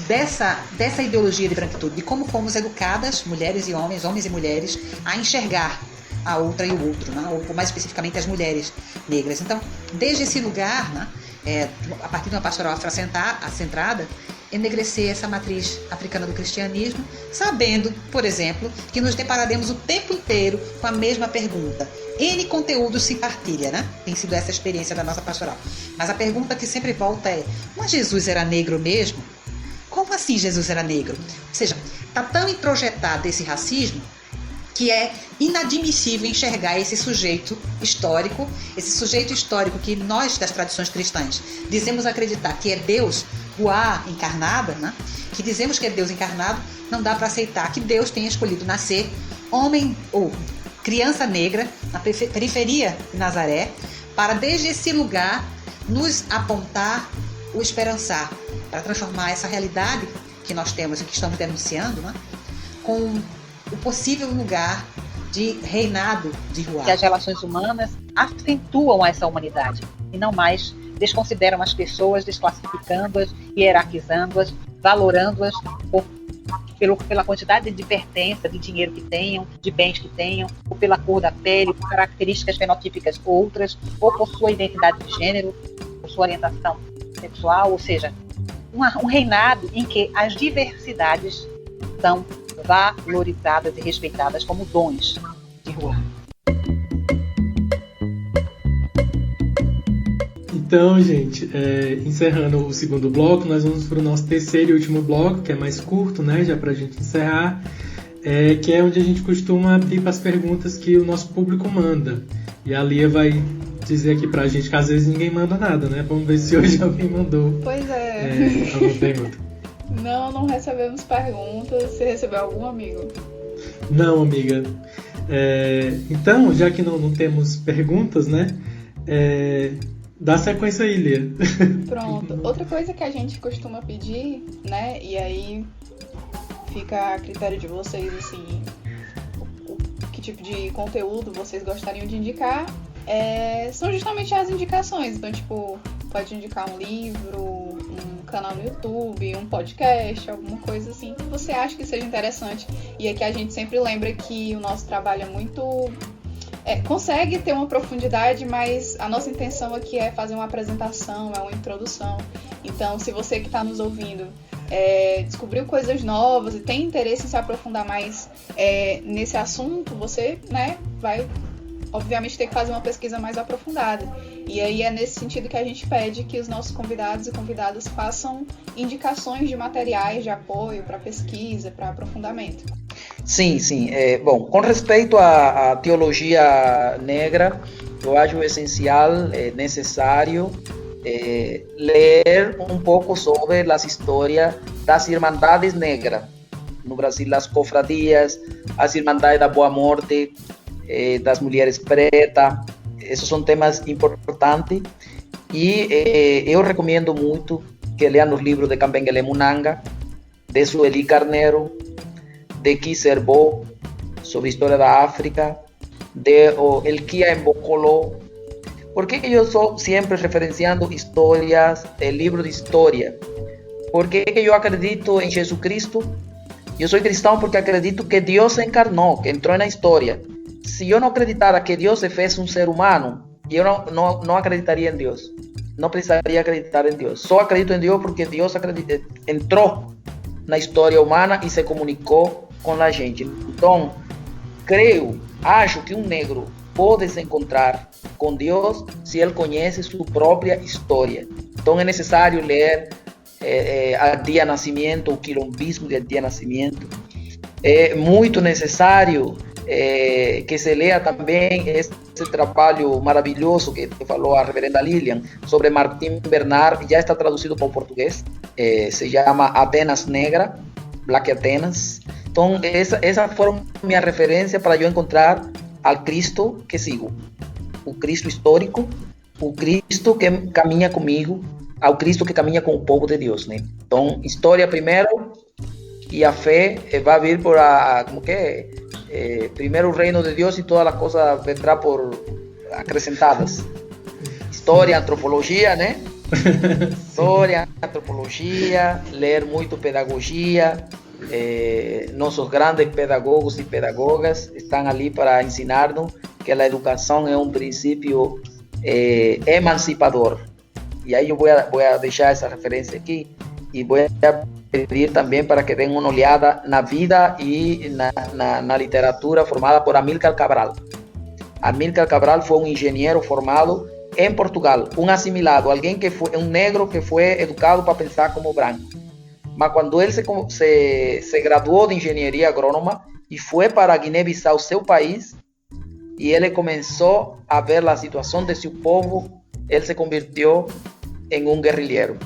dessa ideologia de branquitude, de como fomos educadas, mulheres e homens e mulheres, a enxergar a outra e o outro, né? Ou mais especificamente as mulheres negras. Então, desde esse lugar, né, a partir de uma pastoral afrocentrada, enegrecer essa matriz africana do cristianismo, sabendo, por exemplo, que nos depararemos o tempo inteiro com a mesma pergunta. N conteúdo se partilha, né? Tem sido essa a experiência da nossa pastoral. Mas a pergunta que sempre volta é: mas Jesus era negro mesmo? Como assim Jesus era negro? Ou seja, está tão introjetado esse racismo que é inadmissível enxergar esse sujeito histórico que nós, das tradições cristãs, dizemos acreditar que é Deus, o A encarnado, né? Que dizemos que é Deus encarnado, não dá para aceitar que Deus tenha escolhido nascer homem ou criança negra na periferia de Nazaré, para desde esse lugar nos apontar o esperançar, para transformar essa realidade que nós temos e que estamos denunciando, né, com o possível lugar de reinado de rua. Que as relações humanas acentuam essa humanidade e não mais desconsideram as pessoas, desclassificando-as, hierarquizando-as, valorando-as pela quantidade de pertença, de dinheiro que tenham, de bens que tenham, ou pela cor da pele, por características fenotípicas outras, ou por sua identidade de gênero, por sua orientação sexual, ou seja, um reinado em que as diversidades são valorizadas e respeitadas como dons de rua. Então, gente, encerrando o segundo bloco, nós vamos para o nosso terceiro e último bloco, que é mais curto, né, já para a gente encerrar, que é onde a gente costuma abrir para as perguntas que o nosso público manda. E a Lia vai dizer aqui para a gente que às vezes ninguém manda nada, né? Vamos ver se hoje alguém mandou Pois é. alguma pergunta. Não recebemos perguntas. Você recebeu algum, amigo? Não, amiga. Então, já que não temos perguntas, né? Dá sequência aí, Lia. Pronto. Outra coisa que a gente costuma pedir, né? E aí fica a critério de vocês, assim, que tipo de conteúdo vocês gostariam de indicar, são justamente as indicações. Então, tipo, pode indicar um livro, um canal no YouTube, um podcast, alguma coisa assim que você acha que seja interessante. E aqui a gente sempre lembra que o nosso trabalho é muito... consegue ter uma profundidade, mas a nossa intenção aqui é fazer uma apresentação, é uma introdução. Então, se você que está nos ouvindo descobriu coisas novas e tem interesse em se aprofundar mais nesse assunto, você, né, vai obviamente ter que fazer uma pesquisa mais aprofundada. E aí é nesse sentido que a gente pede que os nossos convidados e convidadas façam indicações de materiais de apoio para pesquisa, para aprofundamento. Sim. Bom, com respeito à teologia negra, eu acho essencial, necessário, ler um pouco sobre as histórias das Irmandades Negras. No Brasil, as cofradias, as Irmandades da Boa Morte, das Mulheres Pretas. Esses são temas importantes. E eu recomendo muito que leiam os livros de Campengele Munanga, de Sueli Carneiro, de Kiserbo, sobre a história da África, de El Kia Mbokolô. ¿Por qué yo estoy siempre referenciando historias, el libro de historia? Porque yo acredito en Jesucristo. Yo soy cristiano porque acredito que Dios se encarnó, que entró en la historia. Si yo no acreditara que Dios se fez un ser humano, yo no acreditaría en Dios. No precisaría acreditar en Dios. Solo acredito en Dios porque Dios entró en la historia humana y se comunicó con la gente. Entonces, acho que un negro pode se encontrar com Deus se ele conhece sua própria história. Então é necessário ler Al Dia Nascimento, o quilombismo de Dia Nascimento. É muito necessário que se leia também esse trabalho maravilhoso que falou a reverenda Lilian sobre Martim Bernard, já está traduzido para o português, se chama Atenas Negra, Black Atenas. Então essa foi minha referência para eu encontrar al Cristo que sigo, o Cristo histórico, o Cristo que caminha comigo, ao Cristo que caminha com o povo de Deus, né? Então, história primeiro e a fé vai vir por primeiro o reino de Deus e todas as coisas vendrá por acrescentadas. História, antropologia, né? História, antropologia, ler muito pedagogia. Nossos grandes pedagogos e pedagogas estão ali para ensinar-nos que a educação é um princípio emancipador. E aí eu vou deixar essa referência aqui e vou pedir também para que deem uma olhada na vida e na literatura formada por Amílcar Cabral. Amílcar Cabral foi um engenheiro formado em Portugal, um assimilado, alguém que foi um negro que foi educado para pensar como branco. Mas quando ele se graduou de engenharia agrônoma e foi para Guiné-Bissau, seu país, e ele começou a ver a situação de seu povo, ele se convirtiu em um guerrilheiro.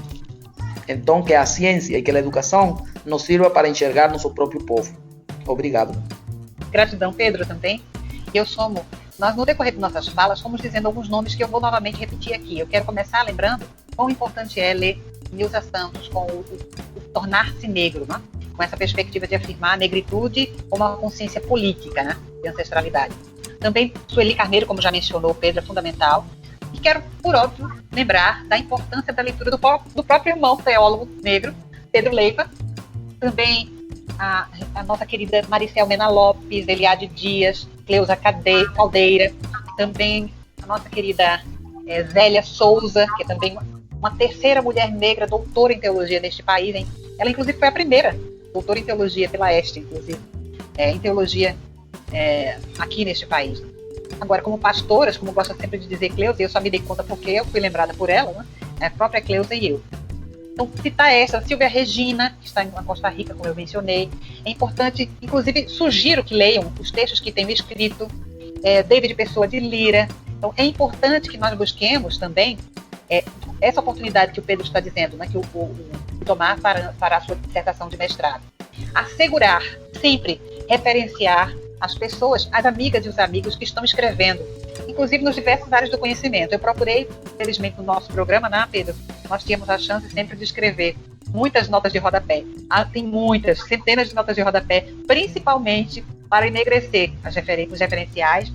Então, que a ciência e que a educação nos sirva para enxergar nosso próprio povo. Obrigado. Gratidão, Pedro, também. Nós, no decorrer de nossas falas, fomos dizendo alguns nomes que eu vou novamente repetir aqui. Eu quero começar lembrando quão importante é ler Nilza Santos com o tornar-se negro, né? Com essa perspectiva de afirmar a negritude como uma consciência política, né? De ancestralidade. Também Sueli Carneiro, como já mencionou, Pedro, é fundamental. E quero, por óbvio, lembrar da importância da leitura do próprio irmão teólogo negro, Pedro Leiva. Também a nossa querida Maricel Mena Lopes, Eliade Dias, Cleusa Caldeira. Também a nossa querida Zélia Souza, que é também uma terceira mulher negra doutora em teologia neste país, hein? Ela, inclusive, foi a primeira doutora em teologia pela Este, inclusive, em teologia aqui neste país. Agora, como pastoras, como gosta sempre de dizer Cleusa, eu só me dei conta porque eu fui lembrada por ela, né? A própria Cleusa e eu. Então, citar essa, Silvia Regina, que está na Costa Rica, como eu mencionei. É importante, inclusive, sugiro que leiam os textos que tenho escrito, David Pessoa de Lira. Então, é importante que nós busquemos também essa oportunidade que o Pedro está dizendo, né, que o tomar para a sua dissertação de mestrado. Assegurar, sempre, referenciar as pessoas, as amigas e os amigos que estão escrevendo, inclusive nos diversas áreas do conhecimento. Eu procurei, felizmente, no nosso programa, né, Pedro, nós tínhamos a chance sempre de escrever muitas notas de rodapé. Tem muitas, centenas de notas de rodapé, principalmente para enegrecer os referenciais,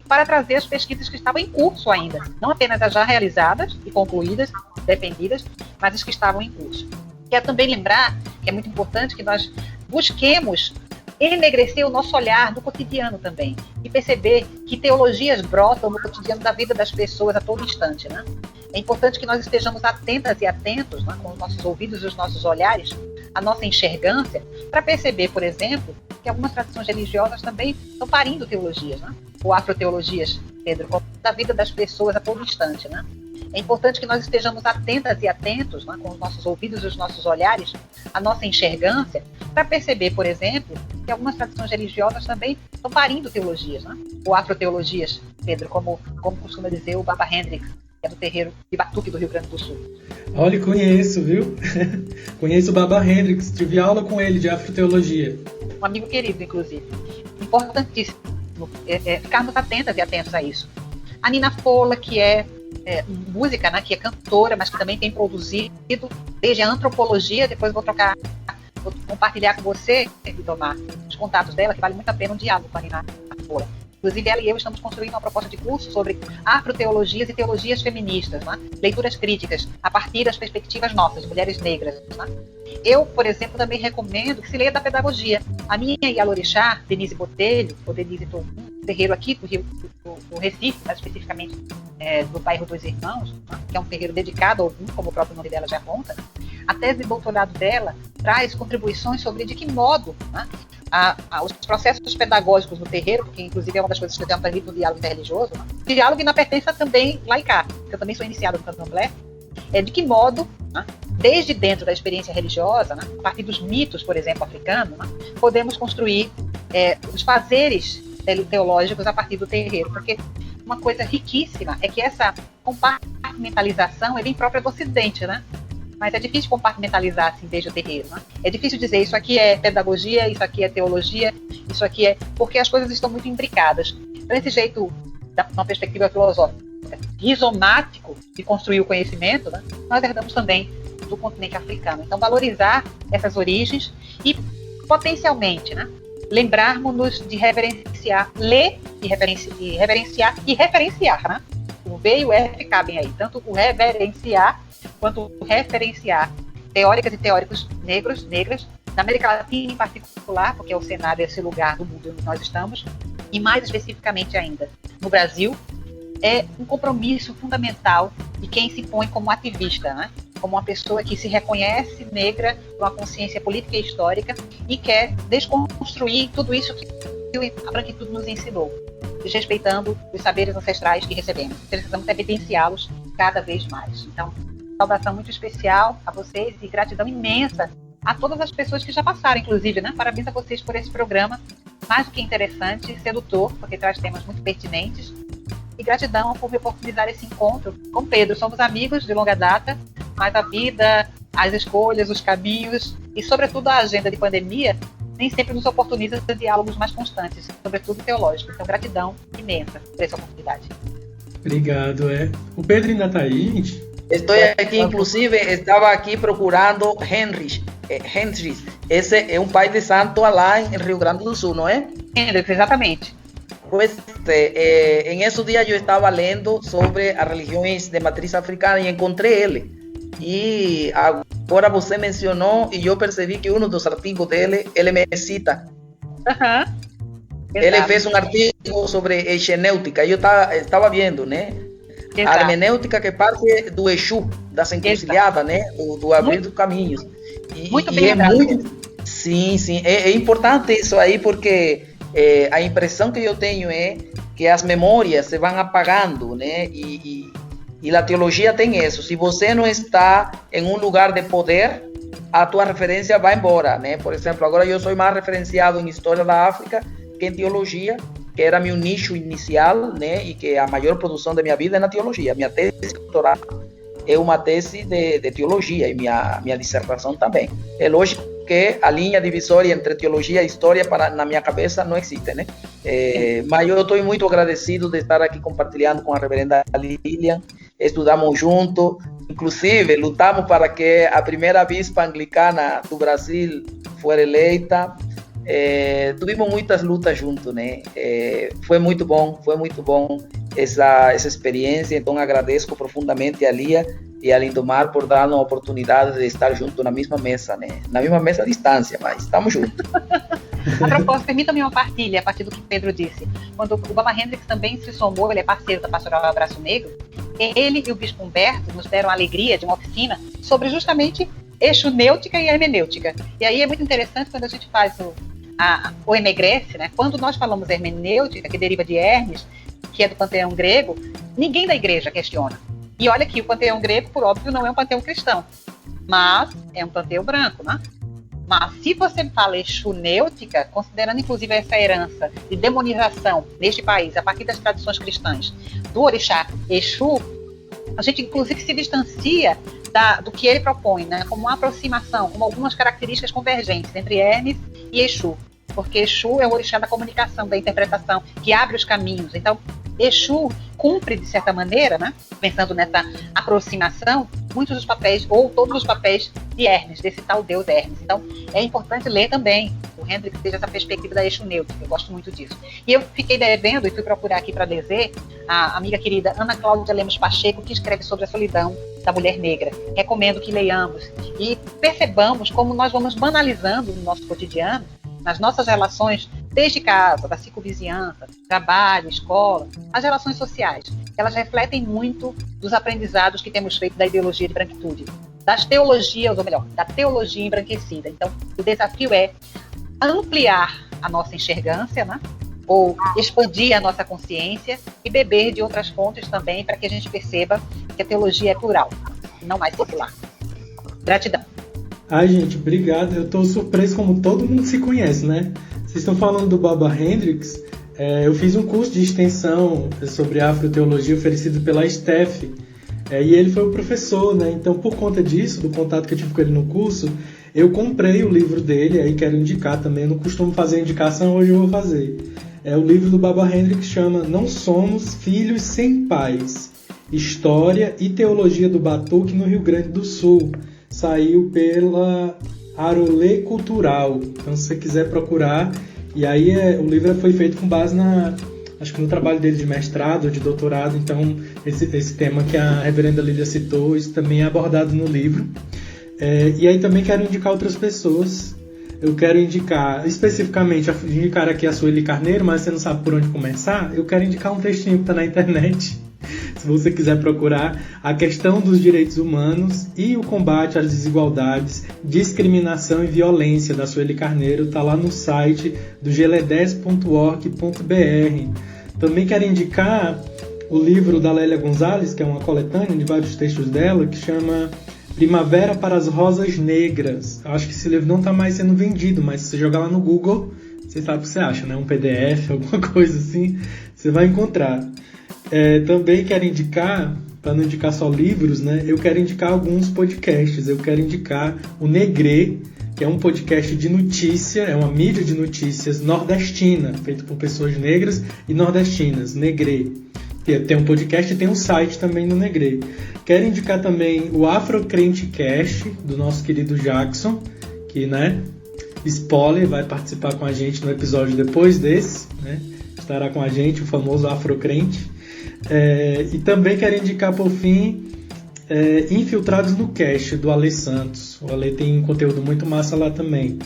para trazer as pesquisas que estavam em curso ainda, não apenas as já realizadas e concluídas, defendidas, mas as que estavam em curso. Quero também lembrar que é muito importante que nós busquemos enegrecer o nosso olhar no cotidiano também e perceber que teologias brotam no cotidiano da vida das pessoas a todo instante, né? É importante que nós estejamos atentas e atentos, né, com os nossos ouvidos e os nossos olhares, a nossa enxergância, para perceber, por exemplo, que algumas tradições religiosas também estão parindo teologias, né? Ou afroteologias, Pedro, da vida das pessoas a todo instante, né? É importante que nós estejamos atentas e atentos, né, com os nossos ouvidos e os nossos olhares, a nossa enxergância, para perceber, por exemplo, que algumas tradições religiosas também estão parindo teologias, né? Ou afroteologias, Pedro, como costuma dizer o Baba Hendrix, que é do terreiro de Batuque do Rio Grande do Sul. Olha, conheço, viu? Conheço o Baba Hendrix, tive aula com ele de afroteologia. Um amigo querido, inclusive. Importantíssimo ficarmos atentas e atentos a isso. A Nina Fola, que é música, né, que é cantora, mas que também tem produzido desde a antropologia. Depois vou compartilhar com você, Idomar, os contatos dela, que vale muito a pena um diálogo com a Nina Fola. Inclusive, ela e eu estamos construindo uma proposta de curso sobre afroteologias e teologias feministas, né? Leituras críticas, a partir das perspectivas nossas, mulheres negras. Né? Eu, por exemplo, também recomendo que se leia da pedagogia. A minha Ialorixá, Denise Botelho, ou Denise Tom, terreiro aqui do Recife, mais especificamente do bairro dos Irmãos, né? Que é um terreiro dedicado ao Ogum, como o próprio nome dela já conta. A tese de doutorado dela traz contribuições sobre de que modo, né, os processos pedagógicos no terreiro, porque inclusive é uma das coisas que eu tenho aprendido no diálogo interreligioso, né? Diálogo e na pertença também laicar, porque eu também sou iniciada no candomblé, de que modo, né, desde dentro da experiência religiosa, né, a partir dos mitos, por exemplo, africanos, né, podemos construir os fazeres teológicos a partir do terreiro, porque uma coisa riquíssima é que essa compartimentalização é bem própria do Ocidente, né? Mas é difícil compartimentalizar assim desde o terreiro, né? É difícil dizer isso aqui é pedagogia, isso aqui é teologia, isso aqui é... porque as coisas estão muito imbricadas. Então, esse jeito, uma perspectiva filosófica, rizomático de construir o conhecimento, né, nós herdamos também do continente africano. Então, valorizar essas origens e, potencialmente, né, lembrarmos-nos de reverenciar, ler e reverenciar e referenciar, né? O V e o F cabem aí, tanto o reverenciar quanto o referenciar teóricas e teóricos negras, na América Latina em particular, porque é o cenário, esse lugar do mundo onde nós estamos, e mais especificamente ainda no Brasil, é um compromisso fundamental de quem se põe como ativista, né? Como uma pessoa que se reconhece negra, com a consciência política e histórica e quer desconstruir tudo isso que a branquitude nos ensinou, desrespeitando os saberes ancestrais que recebemos. Precisamos evidenciá-los cada vez mais. Então, saudação muito especial a vocês e gratidão imensa a todas as pessoas que já passaram, inclusive, né? Parabéns a vocês por esse programa, mais do que interessante, sedutor, porque traz temas muito pertinentes. E gratidão por me oportunizar esse encontro com Pedro. Somos amigos de longa data, mas a vida, as escolhas, os caminhos e, sobretudo, a agenda de pandemia nem sempre nos oportuniza diálogos mais constantes, sobretudo teológicos. Então, gratidão imensa por essa oportunidade. Obrigado. O Pedro ainda está aí, gente? Estou aqui, inclusive, estava aqui procurando Henrich. Esse é um pai de santo lá em Rio Grande do Sul, não é? Henrich, exatamente. Pues en esos días yo estaba leyendo sobre las religiones de matriz africana y encontré él. Y ahora você mencionó y yo percibí que uno de los artículos de él me cita. Ele fez um artigo sobre hermenêutica. Eu estava vendo, né? A hermenêutica que parte do Exu, das encruzilhadas, né? Do abrir dos caminhos. Muito bem lembrado. Sim, sim. É importante isso aí porque a impressão que eu tenho é que as memórias se vão apagando, né? E a teologia tem isso. Se você não está em um lugar de poder, a tua referência vai embora, né? Por exemplo, agora eu sou mais referenciado em história da África que em teologia, que era meu nicho inicial, né? E que a maior produção da minha vida é na teologia. Minha tese de doutorado é uma tese de teologia e minha dissertação também. É lógico que a linha divisória entre teologia e história na minha cabeça não existe, né? Mas eu estou muito agradecido de estar aqui compartilhando com a reverenda Lilian. Estudamos juntos, inclusive lutamos para que a primeira bispa anglicana do Brasil fosse eleita. Tivemos muitas lutas juntos, né? Foi muito bom essa experiência. Então agradeço profundamente a Lia e a Lindomar por dar-nos a oportunidade de estar juntos na mesma mesa, né? Na mesma mesa à distância, mas estamos juntos. A propósito, permita-me uma partilha a partir do que Pedro disse. Quando o Baba Hendricks também se somou, ele é parceiro da Pastoral Abraço Negro, ele e o Bispo Humberto nos deram a alegria de uma oficina sobre justamente exunêutica e hermenêutica. E aí é muito interessante quando a gente faz o emegrece, né? Quando nós falamos hermenêutica, que deriva de Hermes, que é do panteão grego, ninguém da igreja questiona. E olha que o panteão grego, por óbvio, não é um panteão cristão, mas é um panteão branco, né? Mas se você fala exunêutica, considerando inclusive essa herança de demonização neste país, a partir das tradições cristãs, do orixá Exu, a gente inclusive se distancia do que ele propõe, né? Como uma aproximação, como algumas características convergentes entre Hermes e Exu. Porque Exu é o orixá da comunicação, da interpretação, que abre os caminhos. Então, Exu cumpre, de certa maneira, né, pensando nessa aproximação, muitos dos papéis, ou todos os papéis de Hermes, desse tal deus Hermes. Então, é importante ler também o Hendricks desde essa perspectiva da exunêutica, eu gosto muito disso. E eu fiquei devendo e fui procurar aqui para dizer a amiga querida Ana Cláudia Lemos Pacheco, que escreve sobre a solidão da mulher negra. Recomendo que leiamos e percebamos como nós vamos banalizando no nosso cotidiano, nas nossas relações, desde casa, da circunvizinhança, trabalho, escola, as relações sociais. Elas refletem muito dos aprendizados que temos feito da ideologia de branquitude, das teologias, ou melhor, da teologia embranquecida. Então, o desafio é ampliar a nossa enxergância, né? Ou expandir a nossa consciência e beber de outras fontes também, para que a gente perceba que a teologia é plural, não mais secular. Gratidão. Ai, gente, obrigado. Eu tô surpreso como todo mundo se conhece, né? Vocês estão falando do Baba Hendricks. Eu fiz um curso de extensão sobre afroteologia oferecido pela STEF. E ele foi o professor, né? Então, por conta disso, do contato que eu tive com ele no curso, eu comprei o livro dele, aí quero indicar também. Eu não costumo fazer indicação, hoje eu vou fazer. O livro do Baba Hendricks chama Não Somos Filhos Sem Pais, História e Teologia do Batuque no Rio Grande do Sul. Saiu pela Arolê Cultural. Então, se você quiser procurar. E aí, o livro foi feito com base acho que no trabalho dele de mestrado, de doutorado. Então, esse tema que a reverenda Lília citou, isso também é abordado no livro. E aí também quero indicar outras pessoas. Eu quero indicar, especificamente, indicar aqui a Sueli Carneiro, mas você não sabe por onde começar. Eu quero indicar um textinho que está na internet. Se você quiser procurar, a questão dos direitos humanos e o combate às desigualdades, discriminação e violência da Sueli Carneiro, está lá no site do geledes.org.br. Também quero indicar o livro da Lélia Gonzalez, que é uma coletânea de vários textos dela, que chama Primavera para as Rosas Negras. Eu acho que esse livro não está mais sendo vendido, mas se você jogar lá no Google, você sabe o que você acha, né? Um PDF, alguma coisa assim, você vai encontrar. Também quero indicar, para não indicar só livros, né? Eu quero indicar alguns podcasts. Eu quero indicar o Negrê, que é um podcast de notícia, é uma mídia de notícias nordestina, feito por pessoas negras e nordestinas, Negrê. Tem um podcast e tem um site também no Negrê. Quero indicar também o Afrocrente Cast, do nosso querido Jackson, que, né, spoiler, vai participar com a gente no episódio depois desse, né? Estará com a gente o famoso Afrocrente. E também quero indicar, por fim, Infiltrados no Cast, do Ale Santos. O Ale tem um conteúdo muito massa lá também.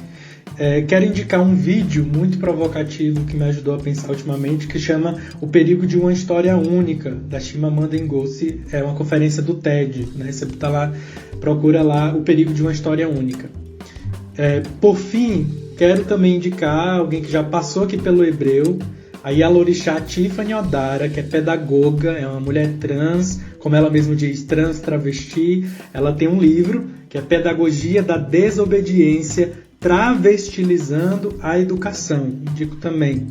Quero indicar um vídeo muito provocativo que me ajudou a pensar ultimamente, que chama O Perigo de uma História Única, da Chimamanda Ngozi. É uma conferência do TED, né? Você tá lá, procura lá O Perigo de uma História Única. Por fim, quero também indicar alguém que já passou aqui pelo Hebreu, a Yalorixá Tiffany Odara, que é pedagoga, é uma mulher trans, como ela mesma diz, trans travesti. Ela tem um livro que é Pedagogia da Desobediência, Travestilizando a Educação. Indico também.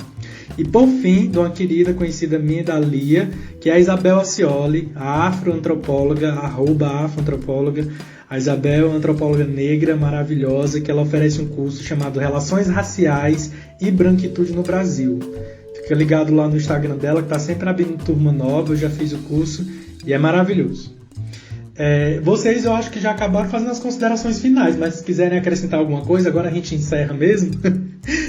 E por fim, de uma querida conhecida minha da Lia, que é a Isabel Acioli, a afroantropóloga, @afroantropóloga. A Isabel é uma antropóloga negra maravilhosa, que ela oferece um curso chamado Relações Raciais e Branquitude no Brasil. Fica ligado lá no Instagram dela, que está sempre abrindo turma nova. Eu já fiz o curso e é maravilhoso. Vocês, eu acho que já acabaram fazendo as considerações finais, mas se quiserem acrescentar alguma coisa, agora a gente encerra mesmo.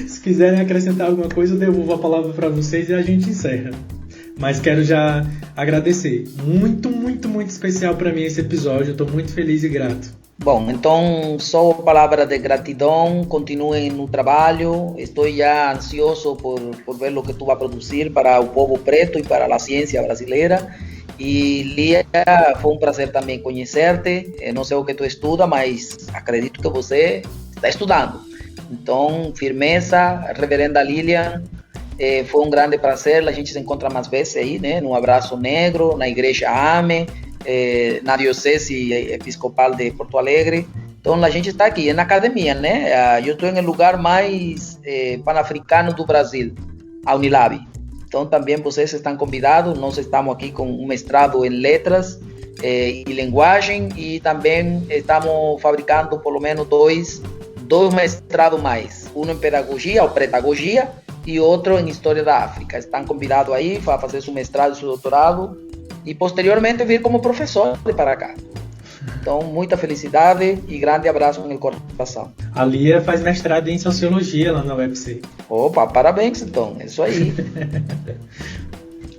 Se quiserem acrescentar alguma coisa, eu devolvo a palavra para vocês e a gente encerra. Mas quero já agradecer. Muito, muito, muito especial para mim esse episódio. Eu estou muito feliz e grato. Bom, então, só palavra de gratidão, continuem no trabalho, estou já ansioso por ver o que tu vai produzir para o povo preto e para a ciência brasileira. E Lia, foi um prazer também conhecer-te, não sei o que tu estuda, mas acredito que você está estudando. Então, firmeza, reverenda Lilian, foi um grande prazer, a gente se encontra mais vezes aí, né, no Abraço Negro, na Igreja AME, na Diocese Episcopal de Porto Alegre. Então a gente está aqui, na academia, né? Eu estou no lugar mais pan-africano do Brasil, a Unilab. Então também vocês estão convidados, nós estamos aqui com um mestrado em letras e linguagem e também estamos fabricando pelo menos dois mestrados mais, um em pedagogia ou pedagogia e outro em história da África. Estão convidados aí para fazer seu mestrado e seu doutorado e posteriormente vir como professor para cá. Então, muita felicidade e grande abraço no coração. A Lia faz mestrado em Sociologia lá na UFC. Opa, parabéns então, é isso aí.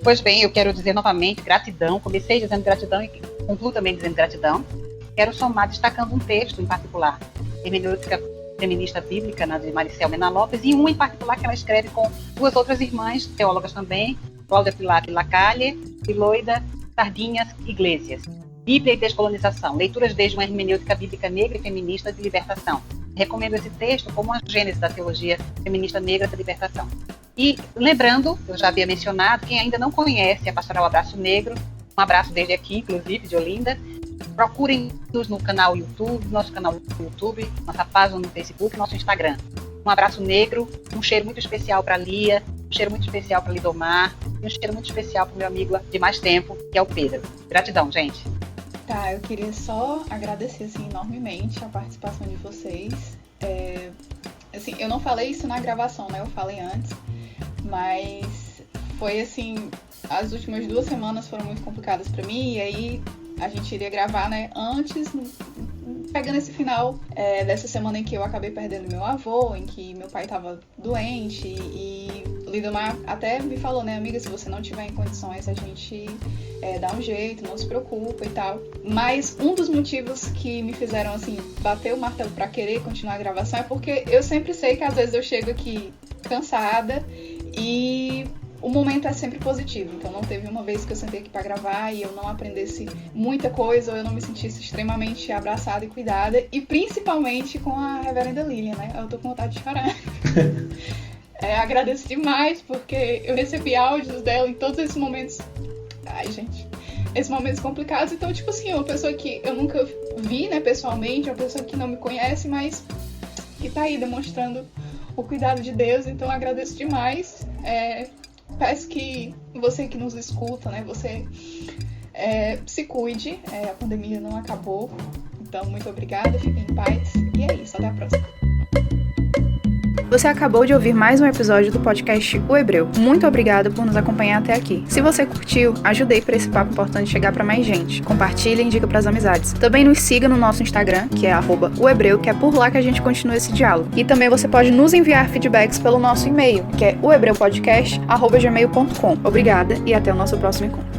Pois bem, eu quero dizer novamente gratidão. Comecei dizendo gratidão e concluo também dizendo gratidão. Quero somar destacando um texto em particular, Hermenêutica Feminista Bíblica, de Maricel Mena Lopes, e um em particular que ela escreve com duas outras irmãs, teólogas também, Cláudia Pilar Lacalle e Loida Sardinhas Iglesias. Bíblia e Descolonização, leituras desde uma hermenêutica bíblica negra e feminista de libertação. Recomendo esse texto como uma gênese da teologia feminista negra da libertação. E lembrando, eu já havia mencionado, quem ainda não conhece a Pastoral Abraço Negro, um abraço desde aqui, inclusive, de Olinda, procurem-nos no canal YouTube, nosso canal no YouTube, nossa página no Facebook, nosso Instagram. Um abraço negro, um cheiro muito especial para a Lia, um cheiro muito especial para a Lidomar, e um cheiro muito especial para o meu amigo de mais tempo, que é o Pedro. Gratidão, gente. Tá, eu queria só agradecer assim, enormemente a participação de vocês. Assim, eu não falei isso na gravação, né? Eu falei antes, mas foi assim, as últimas 2 semanas foram muito complicadas para mim, e aí a gente iria gravar, né, antes, pegando esse final dessa semana em que eu acabei perdendo meu avô, em que meu pai estava doente, e o Lidomar até me falou, né, amiga, se você não tiver em condições, a gente dá um jeito, não se preocupa e tal. Mas um dos motivos que me fizeram, assim, bater o martelo para querer continuar a gravação é porque eu sempre sei que às vezes eu chego aqui cansada e o momento é sempre positivo, então não teve uma vez que eu sentei aqui para gravar e eu não aprendesse muita coisa ou eu não me sentisse extremamente abraçada e cuidada, e principalmente com a reverenda Lilian, né? Eu tô com vontade de chorar. Agradeço demais porque eu recebi áudios dela em todos esses momentos, esses momentos complicados, então tipo assim, uma pessoa que eu nunca vi, né, pessoalmente, uma pessoa que não me conhece, mas que tá aí demonstrando o cuidado de Deus, então agradeço demais. Peço que você que nos escuta, né, você se cuide, a pandemia não acabou, então muito obrigada, fiquem em paz, e é isso, até a próxima. Você acabou de ouvir mais um episódio do podcast O Hebreu. Muito obrigada por nos acompanhar até aqui. Se você curtiu, ajudei para esse papo importante chegar para mais gente. Compartilhe e indica para as amizades. Também nos siga no nosso Instagram, que é @ohebreu, que é por lá que a gente continua esse diálogo. E também você pode nos enviar feedbacks pelo nosso e-mail, que é ohebreupodcast@gmail.com. Obrigada e até o nosso próximo encontro.